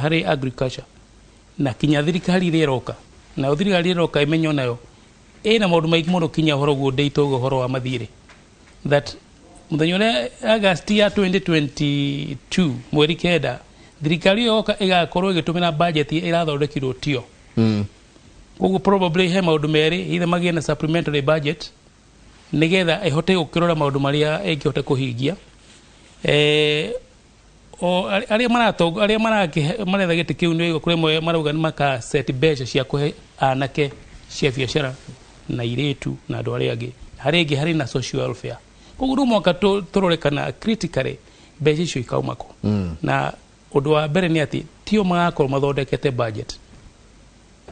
Speaker 16: hari agriculture na Kinya thirikari iroka na thirikari iroka imenyo nayo ina maundu maingi muno Kinya horo gude itogo horo wa mathire that muthenya August ya 2022 mweri kenda thirikari yoka igakorwo igitumira budget irathondekirwo tio koguo probably he maundu meri ithe magie na supplementary budget nigetha ihote gukirora maundu maria ingihota kuhingia o aria maretha giti kiu ni kuri marauga ni maka set beca cia kuhe anake cia biashara na iretu na andu aria angi hari na social welfare koguo no mwaka turorekana critically beca icio ikaumako na undu wa mbere ni ati tio magakorwo mathondekete budget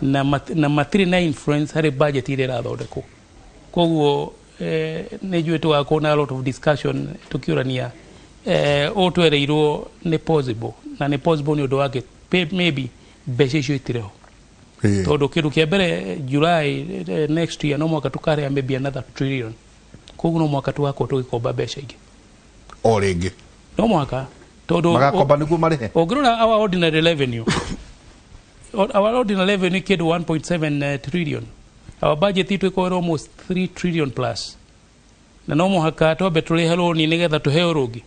Speaker 16: na matiri na influence hari budget ile irathondekwo koguo nejue twakona a lot of discussion tukiurania otwereirwo ni possible na ni possible ni undu wake maybe mbeca icio itireho tondu kindu kia mbere July next year no mwaka tukare maybe another trillion koguo no mwaka twako tugikomba mbeca ingi
Speaker 12: o ringi
Speaker 16: no mwaka tondu
Speaker 13: magakomba niguo marihe
Speaker 16: ongirora our ordinary revenue our ordinary revenue kindu 1.7 trillion our budget itu iko almost 3 trillion plus na no mwaka tobe tulihe roni nigetha tuheo rugi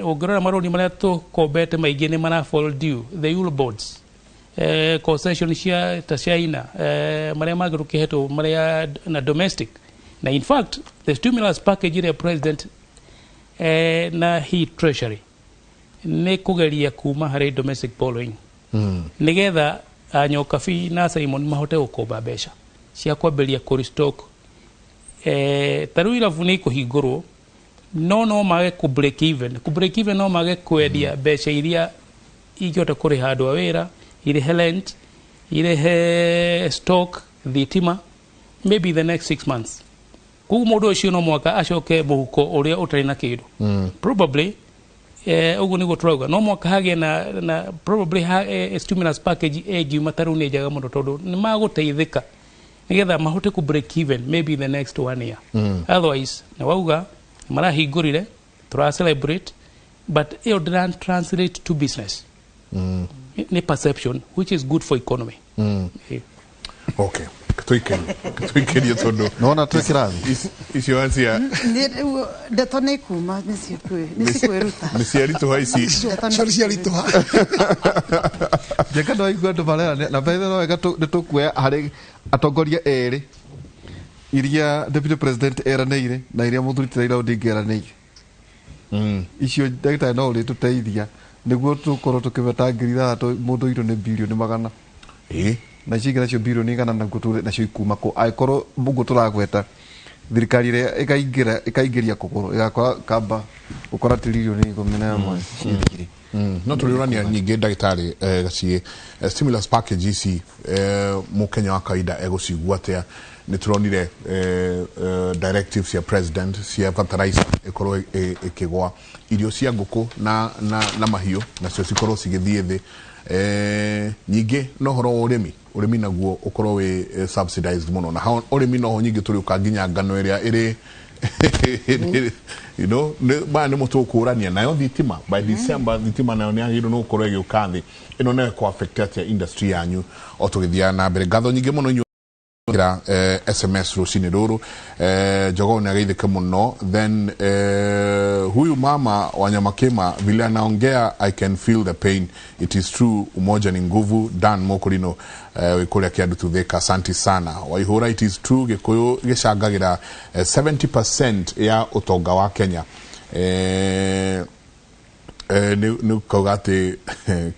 Speaker 16: ongirora maroni maria tukombete maingi ni mara fall due the Euro bonds concession cia ta China maria magirukihetwo maria na domestic na in fact the stimulus package ile president na he treasury ni kugeria kuma hari domestic borrowing nigetha anyoka fi na Simon mahote gukomba mbeca cia kwamberia kuristock taruira vuni kuhingurwo no mage ku break even no mage kwendia mbeca iria igota kuri handu awira ile helent ile he stock thitima maybe the next 6 months kugu mundu ucio no mwaka acoke muhuko uria utari na kindu probably ugu niguo turauga no mwaka hage na probably stimulus package egi mataru ni jaga mundu tondu ni maguteithika nigetha mahote ku break even maybe the next 1 year otherwise na wauga marahingurire tura celebrate but it don't translate to business ni perception which is good for economy
Speaker 12: okay tuikerie tondu
Speaker 13: nona twikirathi
Speaker 12: icio ansia
Speaker 14: ndeto ni kuma nisi kwiruta
Speaker 12: nisiarito haici
Speaker 15: ciarito
Speaker 13: jeka ndo igwa ndo barera na bethe no wega nitukuya hari atongoria eri iria deputy president eraneire na iria muthuriti Raila Odinga eraneire icio ndagĩtarĩ no uri tuteithia niguo tukorwo tukibetangĩrira mundu iro ni bilioni magana na ciga nacio bilioni igana na guture nacio ikuma ko aikorwo mugo turagweta thirikari ire ikaingĩria kuguru igakora kamba ukora trilioni 11 ciithire
Speaker 12: no tuliurania nyingi ndagĩtarĩ gacie stimulus package ici mukenya wa kawaida egũcigua atia ni turonire directives ya president cia fertilizer ikorwo ikigwa irio cia nguku na mahiũ nacio cikorwo cigithie thi nyingi no horo urimi naguo ukorwo we subsidized muno na urimi no ho nyingi turi ukanginya ngano iria iri you know ba ni mutu kurania nayo thitima by December thitima nayo ni agiru no ukorwo igiukathi ino na ko affect atia industry yanyu otugithia na mbere ngatho nyingi muno kira SMS rucini ruru jogo ni ageithike muno then huyu mama Wanyama Kema vile anaongea I can feel the pain it is true umoja ni nguvu Dan Mokorino wikuria kiandu tutheka asante sana waihura it is true gikuyu gicangagira 70% ya utonga wa Kenya ni kaugate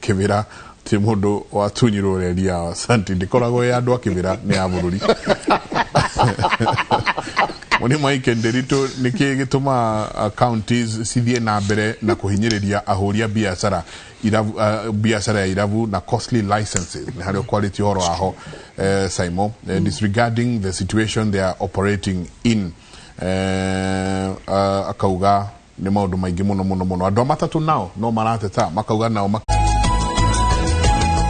Speaker 12: kibira ti mundu watunyirwo reria asante ndikoragwo ya andu akibira ni ya bururi moni Mike Nderito niki gituma counties cithie na mbere na kuhinyiriria ahuria biashara biashara ya iravu na costly licenses na hario quality horo aho Simon disregarding the situation they are operating in akauga ni maundu maingi muno andu matatu nao no marateta makauga nao